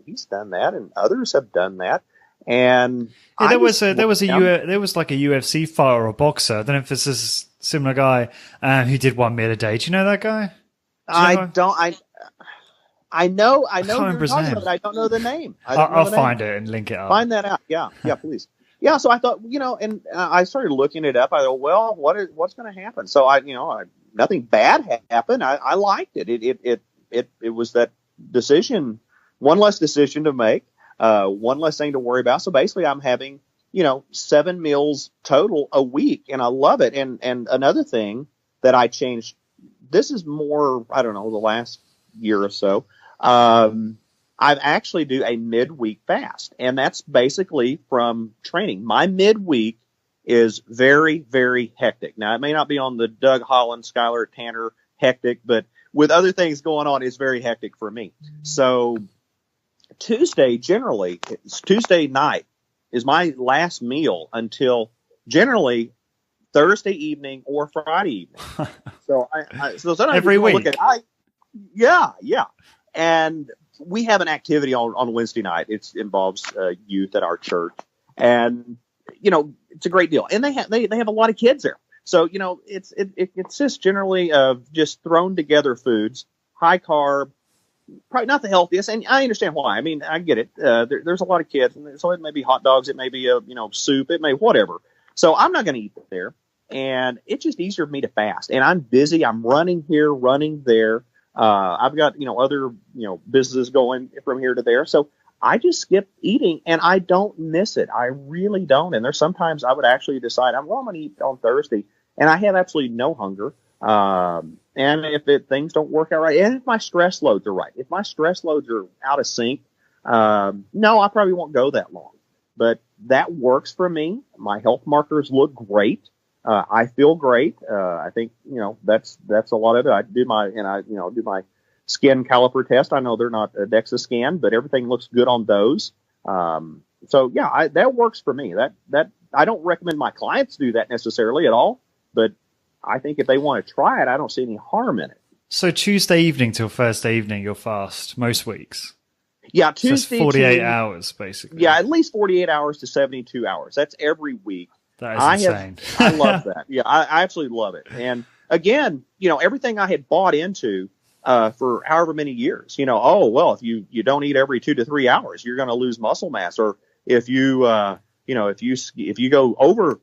he's done that, and others have done that. And there was like a UFC fighter or boxer. I don't know if it's this similar guy who did 1 meal a day. Do you know that guy? I know who you're talking about, but I don't know the name. I'll find it and link it up. Find that out. Yeah, please. Yeah, so I thought, and I started looking it up. I thought, well, what's going to happen? So nothing bad happened. I liked it. It was that decision, one less decision to make, one less thing to worry about. So basically, I'm having 7 meals total a week, and I love it. And another thing that I changed, this is more, I don't know, the last year or so. I actually do a midweek fast, and that's basically from training. My midweek is very, very hectic. Now, it may not be on the Doug Holland, Skylar Tanner hectic, but with other things going on, it's very hectic for me. So Tuesday night is my last meal until generally Thursday evening or Friday evening. So sometimes every week. Look at yeah. And we have an activity on Wednesday night. It involves youth at our church, and it's a great deal. And they have a lot of kids there, so it consists generally of just thrown together foods, high carb, probably not the healthiest. And I understand why. I mean, I get it. There's a lot of kids, and so it may be hot dogs, it may be soup, it may whatever. So I'm not going to eat there, and it's just easier for me to fast. And I'm busy. I'm running here, running there. I've got, other, businesses going from here to there. So I just skip eating, and I don't miss it. I really don't. And there's sometimes I would actually decide, I'm going to eat on Thursday, and I have absolutely no hunger. And if things don't work out right, and if my stress loads are right, if my stress loads are out of sync, no, I probably won't go that long. But that works for me. My health markers look great. I feel great. I think, that's a lot of it. I do my skin caliper test. I know they're not a DEXA scan, but everything looks good on those. So yeah, that works for me. That I don't recommend my clients do that necessarily at all, but I think if they want to try it, I don't see any harm in it. So Tuesday evening till Thursday evening, you'll fast most weeks. Yeah. Tuesday, so 48 hours basically. Yeah. At least 48 hours to 72 hours. That's every week. That is insane. I love that. Yeah, I absolutely love it. And again, everything I had bought into for however many years, if you don't eat every 2 to 3 hours, you're going to lose muscle mass. Or if you go over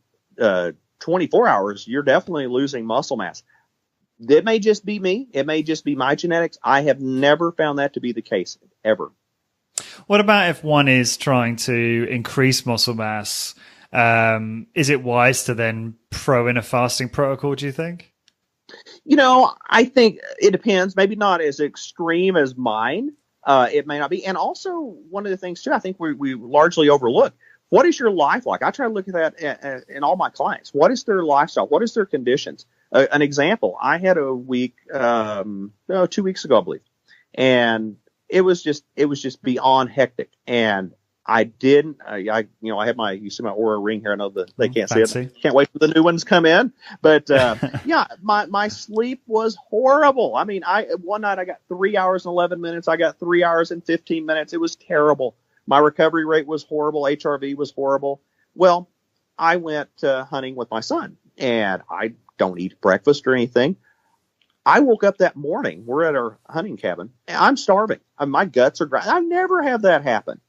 24 hours, you're definitely losing muscle mass. It may just be me. It may just be my genetics. I have never found that to be the case ever. What about if one is trying to increase muscle mass? Is it wise to then throw in a fasting protocol, do you think? I think it depends. Maybe not as extreme as mine. It may not be. And also one of the things too, I think we largely overlook. What is your life like? I try to look at that in all my clients. What is their lifestyle? What is their conditions? An example, I had a week, 2 weeks ago, I believe. And it was just beyond hectic. And I didn't. I had you see my Aura ring here. I know that they can't see it. Can't wait for the new ones to come in. But yeah, my sleep was horrible. I mean, one night I got 3 hours and 11 minutes. I got 3 hours and 15 minutes. It was terrible. My recovery rate was horrible. HRV was horrible. Well, I went hunting with my son, and I don't eat breakfast or anything. I woke up that morning. We're at our hunting cabin. And I'm starving. My guts are dry. I never have that happen.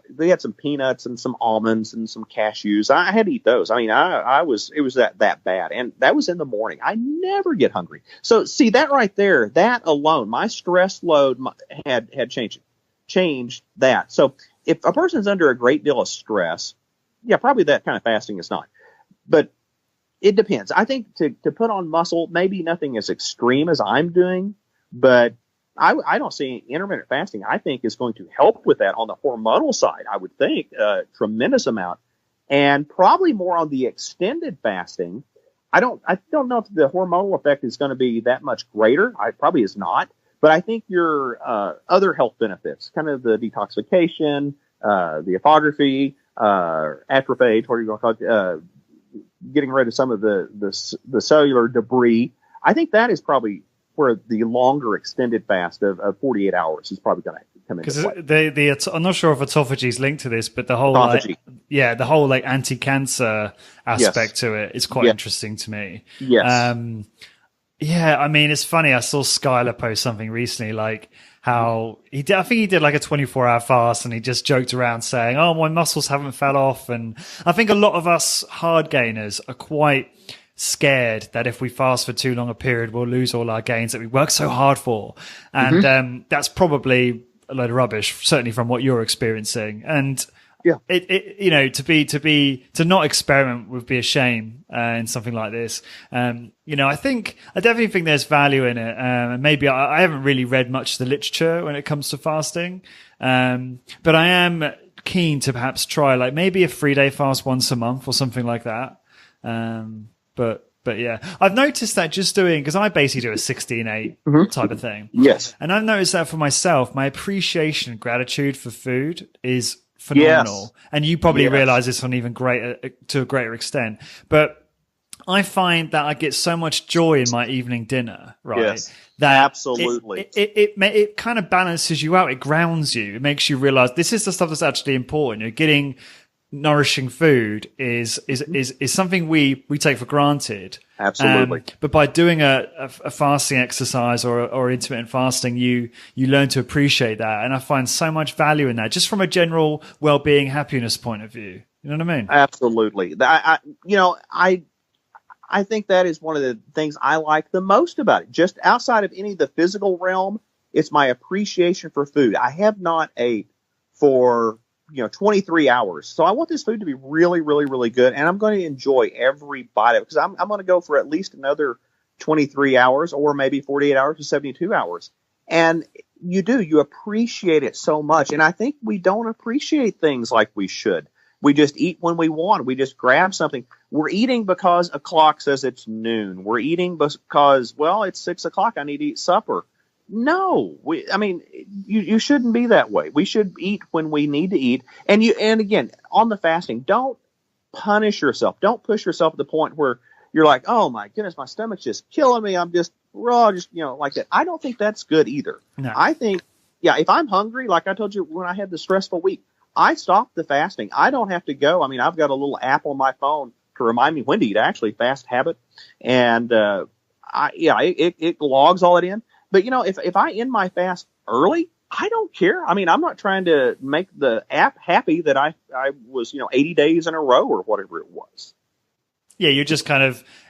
They had some peanuts and some almonds and some cashews. I had to eat those. I mean, it was that bad. And that was in the morning. I never get hungry. So see that right there, that alone, my stress load had changed that. So if a person's under a great deal of stress, yeah, probably that kind of fasting is not. But it depends. I think to put on muscle, maybe nothing as extreme as I'm doing, but I don't see intermittent fasting, I think, is going to help with that on the hormonal side. I would think tremendous amount, and probably more on the extended fasting. I don't know if the hormonal effect is going to be that much greater. It probably is not, but I think your other health benefits, kind of the detoxification, the autophagy, atrophy, what are you going to call it, getting rid of some of the cellular debris. I think that is probably where the longer extended fast of 48 hours is probably going to come into play. Because I'm not sure if autophagy is linked to this, but the whole like anti-cancer aspect to it is quite interesting to me. Yes. Yeah, I mean, it's funny. I saw Skylar post something recently, like how I think he did like a 24-hour fast, and he just joked around saying, "Oh, my muscles haven't fell off." And I think a lot of us hard gainers are quite scared that if we fast for too long a period, we'll lose all our gains that we work so hard for. And that's probably a load of rubbish, certainly from what you're experiencing. And to not experiment would be a shame in something like this. I definitely think there's value in it. And maybe I haven't really read much of the literature when it comes to fasting. But I am keen to perhaps try like maybe a 3-day fast once a month or something like that. But yeah, I've noticed that just doing, because I basically do a 16-8 type of thing. Yes. And I've noticed that for myself, my appreciation and gratitude for food is phenomenal. Yes. And you probably realize this on even to a greater extent. But I find that I get so much joy in my evening dinner, right? Yes. That absolutely. It kind of balances you out. It grounds you. It makes you realize this is the stuff that's actually important. You're getting nourishing food is something we take for granted. Absolutely. But by doing a fasting exercise or intermittent fasting, you learn to appreciate that. And I find so much value in that, just from a general well-being, happiness point of view. You know what I mean? Absolutely. I think that is one of the things I like the most about it. Just outside of any of the physical realm, it's my appreciation for food. I have not ate for 23 hours. So I want this food to be really, really, really good. And I'm going to enjoy every bite of it, because I'm going to go for at least another 23 hours, or maybe 48 hours to 72 hours. And you appreciate it so much. And I think we don't appreciate things like we should. We just eat when we want. We just grab something. We're eating because a clock says it's noon. We're eating because, it's 6 o'clock. I need to eat supper. No, you shouldn't be that way. We should eat when we need to eat. And again, on the fasting, don't punish yourself. Don't push yourself to the point where you're like, oh my goodness, my stomach's just killing me. I'm just raw, like that. I don't think that's good either. No. I think, if I'm hungry, like I told you when I had the stressful week, I stopped the fasting. I don't have to go. I've got a little app on my phone to remind me when to eat, actually, Fast Habit. And it logs all it in. But, if I end my fast early, I don't care. I'm not trying to make the app happy that I was, 80 days in a row or whatever it was. Yeah, you're just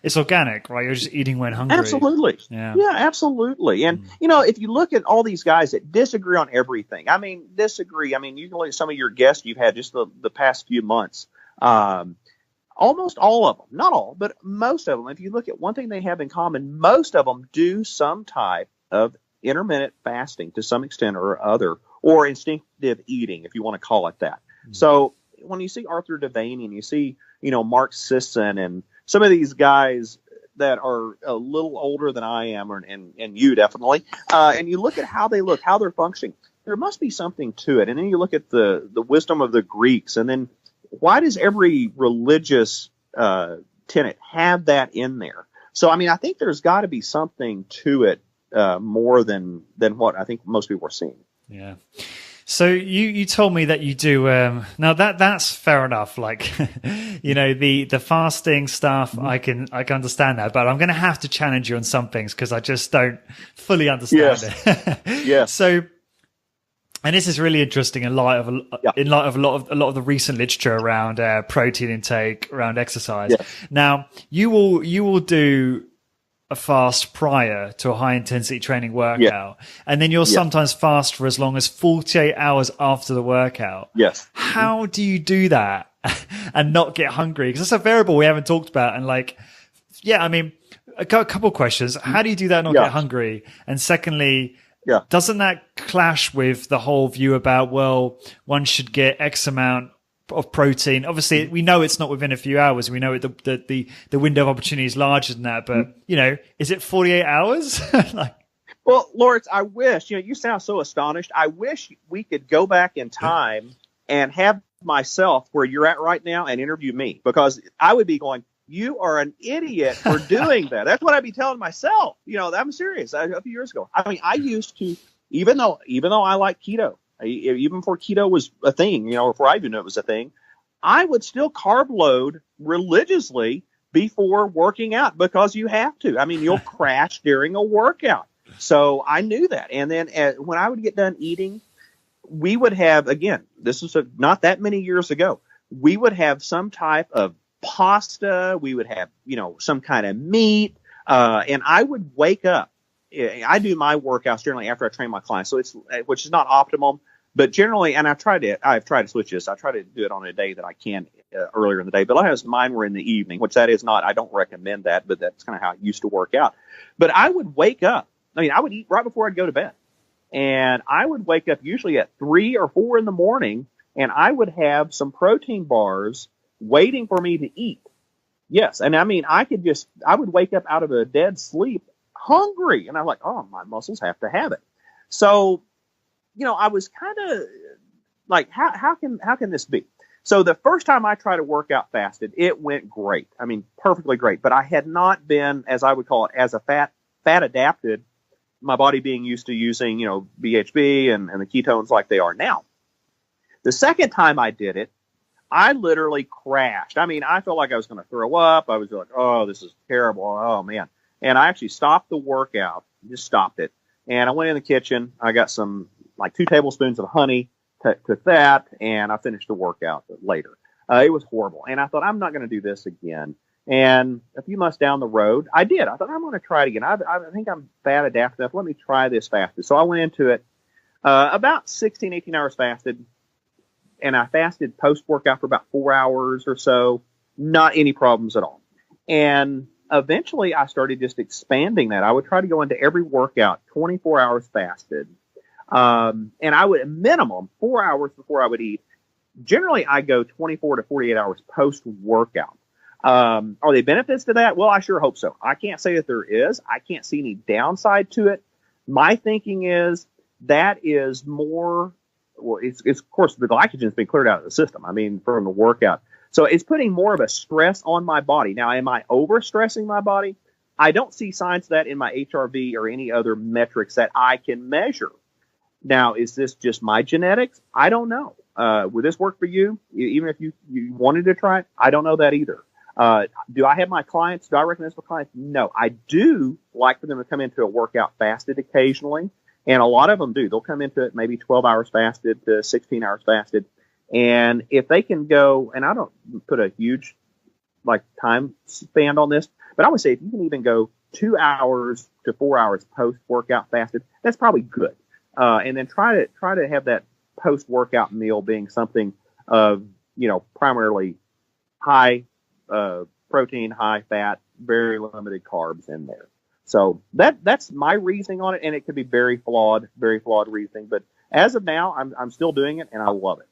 it's organic, right? You're just eating when hungry. Absolutely. Yeah, absolutely. And, if you look at all these guys that disagree on everything, you can look at some of your guests you've had just the past few months. Almost all of them, not all, but most of them, if you look at one thing they have in common, most of them do some type of intermittent fasting to some extent or other, or instinctive eating, if you want to call it that. Mm-hmm. So when you see Arthur Devaney and you see, Mark Sisson and some of these guys that are a little older than I am, and you definitely, and you look at how they look, how they're functioning, there must be something to it. And then you look at the wisdom of the Greeks, and then why does every religious tenet have that in there? So, I mean, I think there's got to be something to it more than what I think most people are seeing. Yeah. So you told me that you do now that's fair enough. Like, you know, the fasting stuff, I can understand that, but I'm going to have to challenge you on some things because I just don't fully understand it. Yes. So, and this is really interesting in light of a lot of the recent literature around protein intake, around exercise. Yes. Now, you will do a fast prior to a high intensity training workout, and then you'll sometimes fast for as long as 48 hours after the workout. Yes. How do you do that and not get hungry? Because that's a variable we haven't talked about. And like, yeah, I mean, a couple of questions. How do you do that and not get hungry? And secondly, doesn't that clash with the whole view about, well, one should get X amount of protein? Obviously, we know it's not within a few hours. We know the window of opportunity is larger than that. But, you know, is it 48 hours? Well, Lawrence, I wish, you sound so astonished. I wish we could go back in time and have myself where you're at right now and interview me, because I would be going, you are an idiot for doing that. That's what I'd be telling myself. I'm serious. A few years ago, I mean, I used to, even though I like keto, even before keto was a thing, before I even knew it was a thing, I would still carb load religiously before working out because you have to. I mean, you'll crash during a workout. So I knew that. And then when I would get done eating, we would have, again, this is not that many years ago, we would have some type of pasta. We would have, some kind of meat. And I would wake up. I do my workouts generally after I train my clients, which is not optimum, but generally, and I've tried to switch this. I try to do it on a day that I can earlier in the day, but a lot of mine were in the evening, which that is not, I don't recommend that, but that's kind of how I used to work out. But I would wake up. I mean, I would eat right before I'd go to bed, and I would wake up usually at 3 or 4 in the morning, and I would have some protein bars waiting for me to eat. Yes. And I mean, I would wake up out of a dead sleep hungry. And I'm like, oh, my muscles have to have it. So, I was kind of like, how can this be? So the first time I tried to work out fasted, it went great. I mean, perfectly great. But I had not been, as I would call it, as a fat adapted, my body being used to using, BHB and the ketones like they are now. The second time I did it, I literally crashed. I mean, I felt like I was going to throw up. I was like, oh, this is terrible. Oh, man. And I actually stopped the workout, just stopped it. And I went in the kitchen. I got some, like 2 tablespoons of honey, took that, and I finished the workout later. It was horrible. And I thought, I'm not going to do this again. And a few months down the road, I did. I thought, I'm going to try it again. I think I'm fat adapted enough. Let me try this fasted. So I went into it about 16, 18 hours fasted. And I fasted post-workout for about 4 hours or so. Not any problems at all. And eventually I started just expanding that. I would try to go into every workout 24 hours fasted. And I would, at minimum, 4 hours before I would eat. Generally, I go 24 to 48 hours post-workout. Are there benefits to that? Well, I sure hope so. I can't say that there is. I can't see any downside to it. My thinking is that is more... Well, it's of course the glycogen's been cleared out of the system. I mean, from the workout. So it's putting more of a stress on my body. Now, am I overstressing my body? I don't see signs of that in my HRV or any other metrics that I can measure. Now, is this just my genetics? I don't know. Would this work for you? Even if you wanted to try it? I don't know that either. Do I have my clients? Do I recommend this for clients? No. I do like for them to come into a workout fasted occasionally. And a lot of them do. They'll come into it maybe 12 hours fasted to 16 hours fasted. And if they can go, and I don't put a huge time span on this, but I would say if you can even go 2 hours to 4 hours post-workout fasted, that's probably good. And then try to have that post-workout meal being something of, primarily high protein, high fat, very limited carbs in there. So that's my reasoning on it, and it could be very flawed reasoning. But as of now, I'm still doing it, and I love it.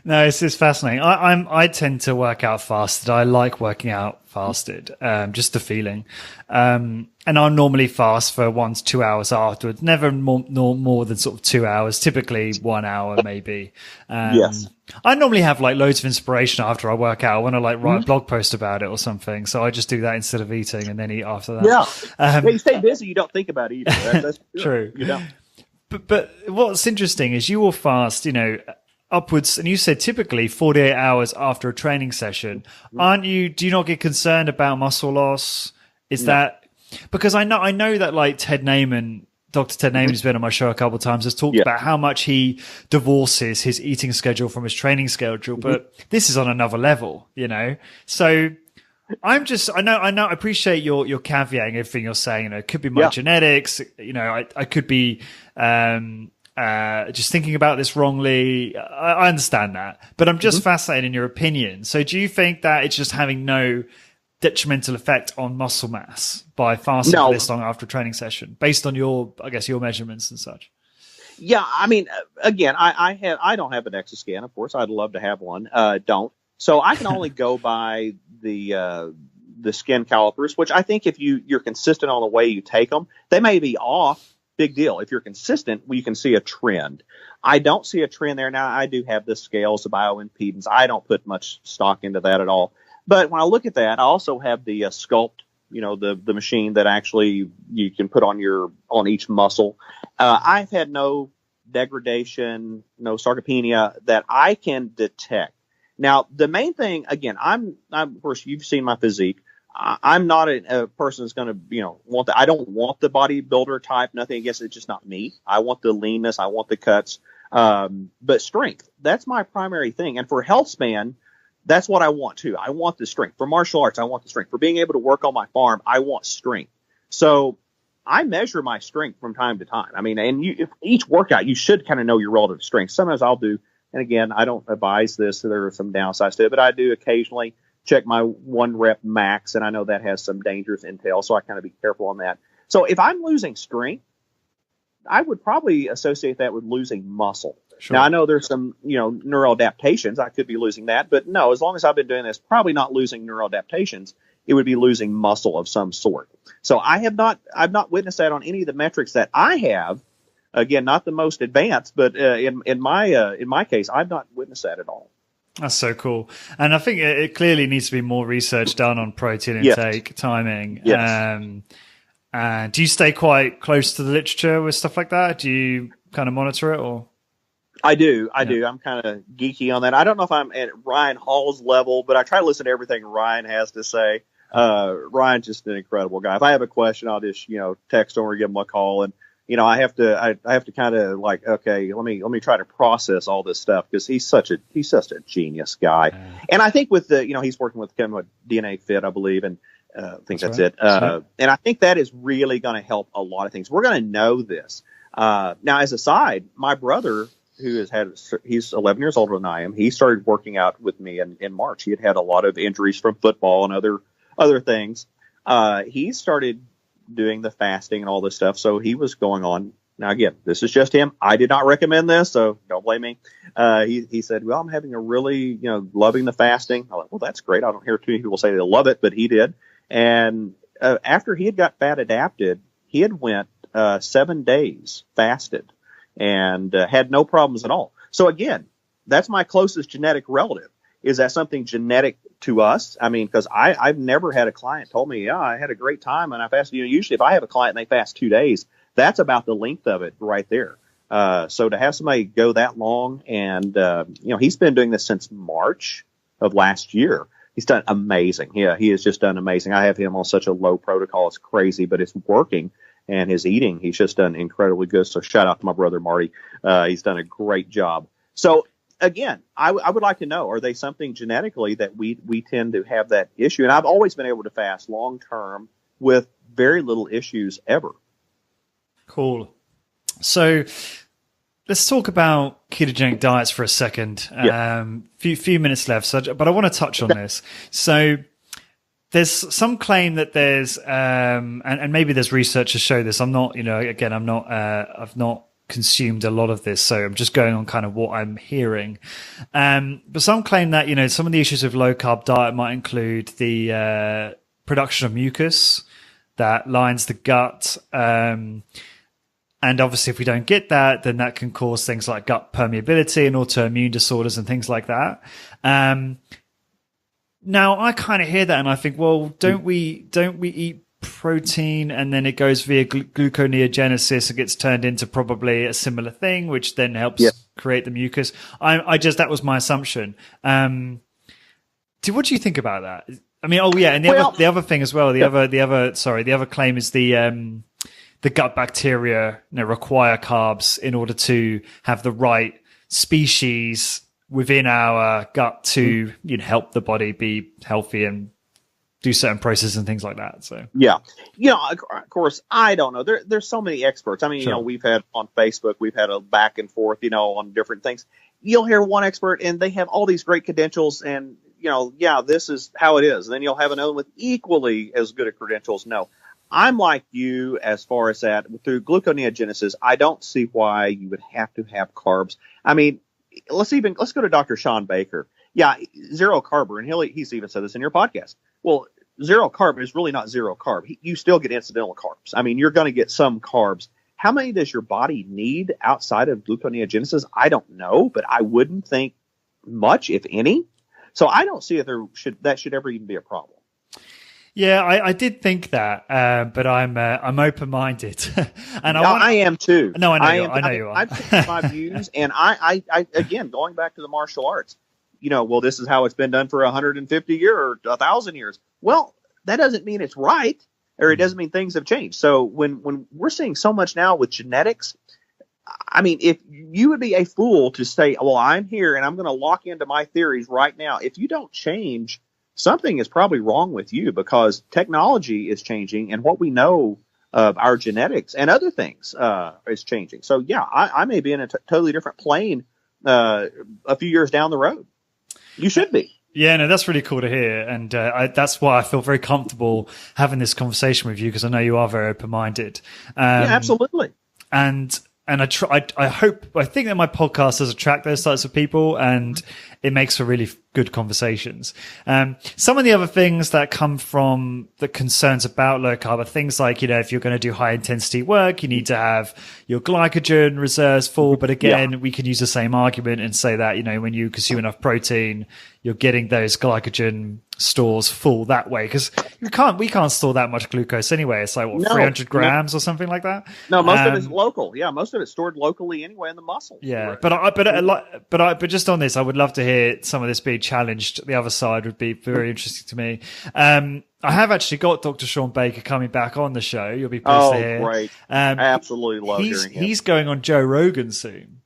No, it's fascinating. I tend to work out fasted. I like working out fasted, just the feeling. And I'll normally fast for 1 to 2 hours afterwards. Never more than sort of 2 hours. Typically 1 hour, maybe. Yes. I normally have like loads of inspiration after I work out. I want to like write a blog post about it or something. So I just do that instead of eating and then eat after that. Yeah. You stay busy. You don't think about eating. That's true. You don't. But what's interesting is you will fast, upwards, and you said typically 48 hours after a training session. Do you not get concerned about muscle loss? Is that because I know that like Dr. Ted Naiman has been on my show a couple of times, has talked about how much he divorces his eating schedule from his training schedule, but this is on another level, So I appreciate your caveating everything you're saying. It could be my genetics. I could be just thinking about this wrongly. I understand that, but I'm just fascinated in your opinion. So do you think that it's just having no detrimental effect on muscle mass by fasting for this long after a training session, based on your measurements and such? Yeah, I mean, again, I don't have an DEXA scan. Of course, I'd love to have one. Don't. So I can only go by the skin calipers, which I think if you're consistent on the way you take them, they may be off. Big deal. If you're consistent, you can see a trend. I don't see a trend there. Now, I do have the scales, the bioimpedance. I don't put much stock into that at all. But when I look at that, I also have the Sculpt, the machine that actually you can put on each muscle. I've had no degradation, no sarcopenia that I can detect. Now, the main thing, again, I'm of course, you've seen my physique. I'm not a person that's going to, want I don't want the bodybuilder type. Nothing against it. It's just not me. I want the leanness. I want the cuts. But strength, that's my primary thing. And for health span, that's what I want too. I want the strength. For martial arts, I want the strength. For being able to work on my farm, I want strength. So I measure my strength from time to time. I mean, and if each workout, you should kind of know your relative strength. Sometimes I'll do, and again, I don't advise this. So there are some downsides to it, but I do occasionally check my 1 rep max, and I know that has some dangerous intel, so I kind of be careful on that. So if I'm losing strength, I would probably associate that with losing muscle. Sure. Now, I know there's some, neuroadaptations. I could be losing that, but no, as long as I've been doing this, probably not losing neuroadaptations. It would be losing muscle of some sort. So I've not witnessed that on any of the metrics that I have. Again, not the most advanced, but in my case, I've not witnessed that at all. That's so cool. And I think it clearly needs to be more research done on protein intake, timing. Yes. And do you stay quite close to the literature with stuff like that? Do you kind of monitor it or? I do. I'm kind of geeky on that. I don't know if I'm at Ryan Hall's level, but I try to listen to everything Ryan has to say. Ryan's just an incredible guy. If I have a question, I'll just, text him or give him a call. And, I have to kind of like, okay, let me try to process all this stuff because he's such a genius guy. And I think with he's working with kind of DNA Fit, I believe, and I think that's it. And I think that is really going to help a lot of things. We're going to know this. Now, as a side, my brother, he's 11 years older than I am. He started working out with me in March. He had a lot of injuries from football and other things. He started doing the fasting and all this stuff. So he was going on. Now, again, this is just him. I did not recommend this, so don't blame me. He said, well, I'm having a really, loving the fasting. I'm like, well, that's great. I don't hear too many people say they love it, but he did. And after he had got fat adapted, he had went 7 days fasted and had no problems at all. So again, that's my closest genetic relative. Is that something genetic to us? I mean, because I've never had a client told me, yeah, I had a great time and I fasted. Usually if I have a client and they fast 2 days, that's about the length of it right there. So to have somebody go that long and, he's been doing this since March of last year. He's done amazing. Yeah, he has just done amazing. I have him on such a low protocol. It's crazy, but it's working. And his eating, he's just done incredibly good. So shout out to my brother, Marty. He's done a great job. So again, I would like to know, are they something genetically that we tend to have that issue? And I've always been able to fast long term with very little issues ever. Cool. So let's talk about ketogenic diets for a second. Few minutes left, but I want to touch on this. So there's some claim that there's, and maybe there's research to show this. I'm not, I've not consumed a lot of this, so I'm just going on kind of what I'm hearing. But some claim that, you know, some of the issues of low carb diet might include the production of mucus that lines the gut. And obviously, if we don't get that, then that can cause things like gut permeability and autoimmune disorders and things like that. Now, I kind of hear that and I think, well, don't we eat protein and then it goes via gluconeogenesis and gets turned into probably a similar thing, which then helps create the mucus. That was my assumption. What do you think about that? I mean, and the other thing as well, the other claim is the gut bacteria, you know, require carbs in order to have the right species within our gut to, you know, help the body be healthy and do certain processes and things like that. So of course, I don't know. There's so many experts. I mean, sure. You know, we've had on Facebook, we've had a back and forth, you know, on different things. You'll hear one expert and they have all these great credentials and, you know, this is how it is. And then you'll have another with equally as good of credentials. No, I'm like you as far as that through gluconeogenesis. I don't see why you would have to have carbs. I mean, let's go to Dr. Sean Baker. Yeah, zero carb, and he's even said this in your podcast. Well, zero carb is really not zero carb. You still get incidental carbs. I mean, you're going to get some carbs. How many does your body need outside of gluconeogenesis? I don't know, but I wouldn't think much, if any. So I don't see if that should ever even be a problem. Yeah, I did think that, but I'm open-minded, and I am too. No, I know you are. I've taken my views, and I again going back to the martial arts. You know, well, this is how it's been done for 150 years or 1,000 years. Well, that doesn't mean it's right, or it doesn't mean things have changed. So when we're seeing so much now with genetics, I mean, if you would be a fool to say, well, I'm here and I'm going to lock into my theories right now. If you don't change, something is probably wrong with you because technology is changing and what we know of our genetics and other things is changing. So, yeah, I may be in a totally different plane a few years down the road. You should be. Yeah, no, that's really cool to hear. And that's why I feel very comfortable having this conversation with you because I know you are very open-minded. Yeah, absolutely. And I think that my podcast does attract those types of people and it makes for really good conversations. Some of the other things that come from the concerns about low carb are things like, you know, if you're going to do high intensity work, you need to have your glycogen reserves full. But again, we can use the same argument and say that, you know, when you consume enough protein, you're getting those glycogen stores full that way because we can't store that much glucose anyway. It's like 300 grams or something like that. No, most of it's local. Yeah, most of it's stored locally anyway in the muscle. Yeah, but just on this, I would love to hear some of this be challenged. The other side would be very interesting to me. I have actually got Dr. Sean Baker coming back on the show. You'll be pleased to hear. Oh, great! I absolutely love hearing him. He's going on Joe Rogan soon.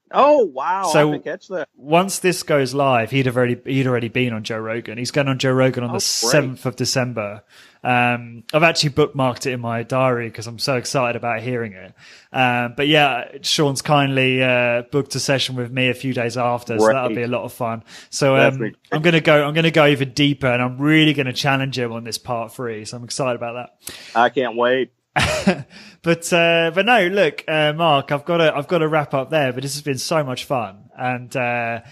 Oh wow! So I have to catch that. Once this goes live, he'd already been on Joe Rogan. He's going on Joe Rogan on the 7th of December. I've actually bookmarked it in my diary because I'm so excited about hearing it. But yeah, Sean's kindly booked a session with me a few days after, so that'll be a lot of fun. So I'm going to go even deeper, and I'm really going to challenge him on this part 3. So I'm excited about that. I can't wait. But no, look, Mark, I've got to wrap up there, but this has been so much fun. And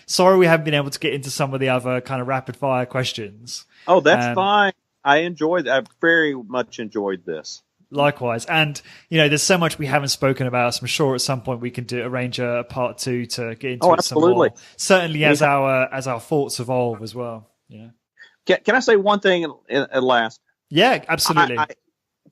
sorry we haven't been able to get into some of the other kind of rapid fire questions. Oh, that's fine. I've very much enjoyed this. Likewise. And, you know, there's so much we haven't spoken about. So I'm sure at some point we can arrange a part 2 to get into it some more. Certainly as our thoughts evolve as well. Yeah. Can I say one thing at last? Yeah, absolutely.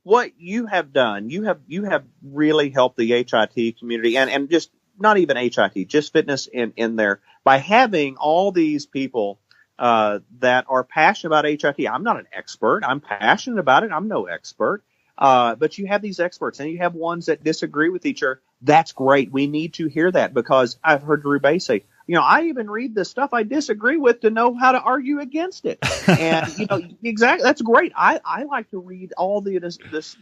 What you have done, you have really helped the HIT community and just not even HIT, just fitness in there by having all these people that are passionate about HIT. I'm not an expert. I'm passionate about it. I'm no expert. But you have these experts and you have ones that disagree with each other. That's great. We need to hear that because I've heard Drew Bay say, you know, I even read the stuff I disagree with to know how to argue against it. And, you know, exactly. That's great. I like to read all the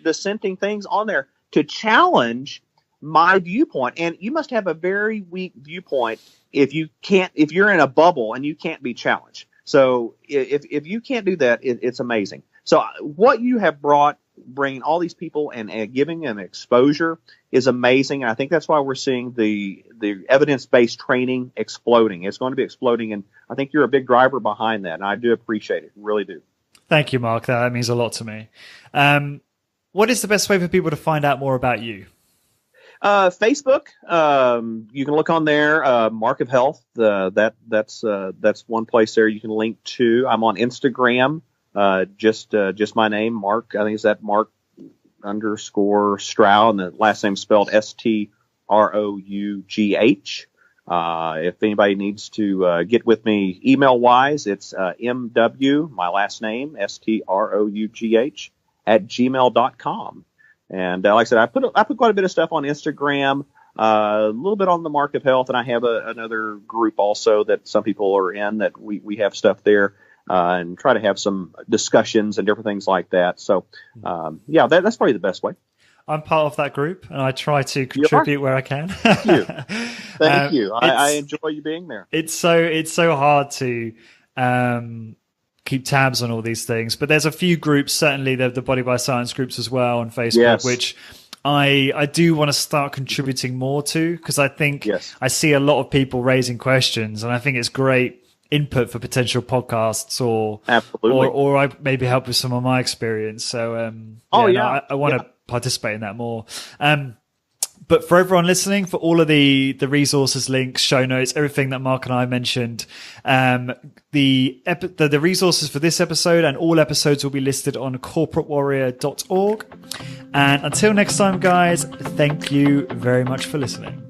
dissenting things on there to challenge my viewpoint. And you must have a very weak viewpoint if you're in a bubble and you can't be challenged. So if you can't do that, it's amazing. So what you have brought bringing all these people and giving them exposure is amazing. And I think that's why we're seeing the evidence-based training exploding. It's going to be exploding, and I think you're a big driver behind that, and I do appreciate it. Really do. Thank you, Mark. That means a lot to me. What is the best way for people to find out more about you? Facebook. You can look on there. Mark of Health. That's one place there you can link to. I'm on Instagram. Just my name, Mark. I think it's that Mark _Strough, and the last name spelled Strough. If anybody needs to get with me email wise, it's MW, my last name, Strough @gmail.com. And like I said, I put quite a bit of stuff on Instagram, a little bit on the Mark of Health, and I have another group also that some people are in that we have stuff there. And try to have some discussions and different things like that. So, that's probably the best way. I'm part of that group, and I try to contribute where I can. Thank you. Thank you. I enjoy you being there. It's so hard to keep tabs on all these things, but there's a few groups, certainly the Body by Science groups as well on Facebook, which I do want to start contributing more to, because I think I see a lot of people raising questions, and I think it's great input for potential podcasts or I maybe help with some of my experience. So I want to participate in that more. But for everyone listening, for all of the resources, links, show notes, everything that Mark and I mentioned, the resources for this episode and all episodes will be listed on corporatewarrior.org. And until next time, guys, thank you very much for listening.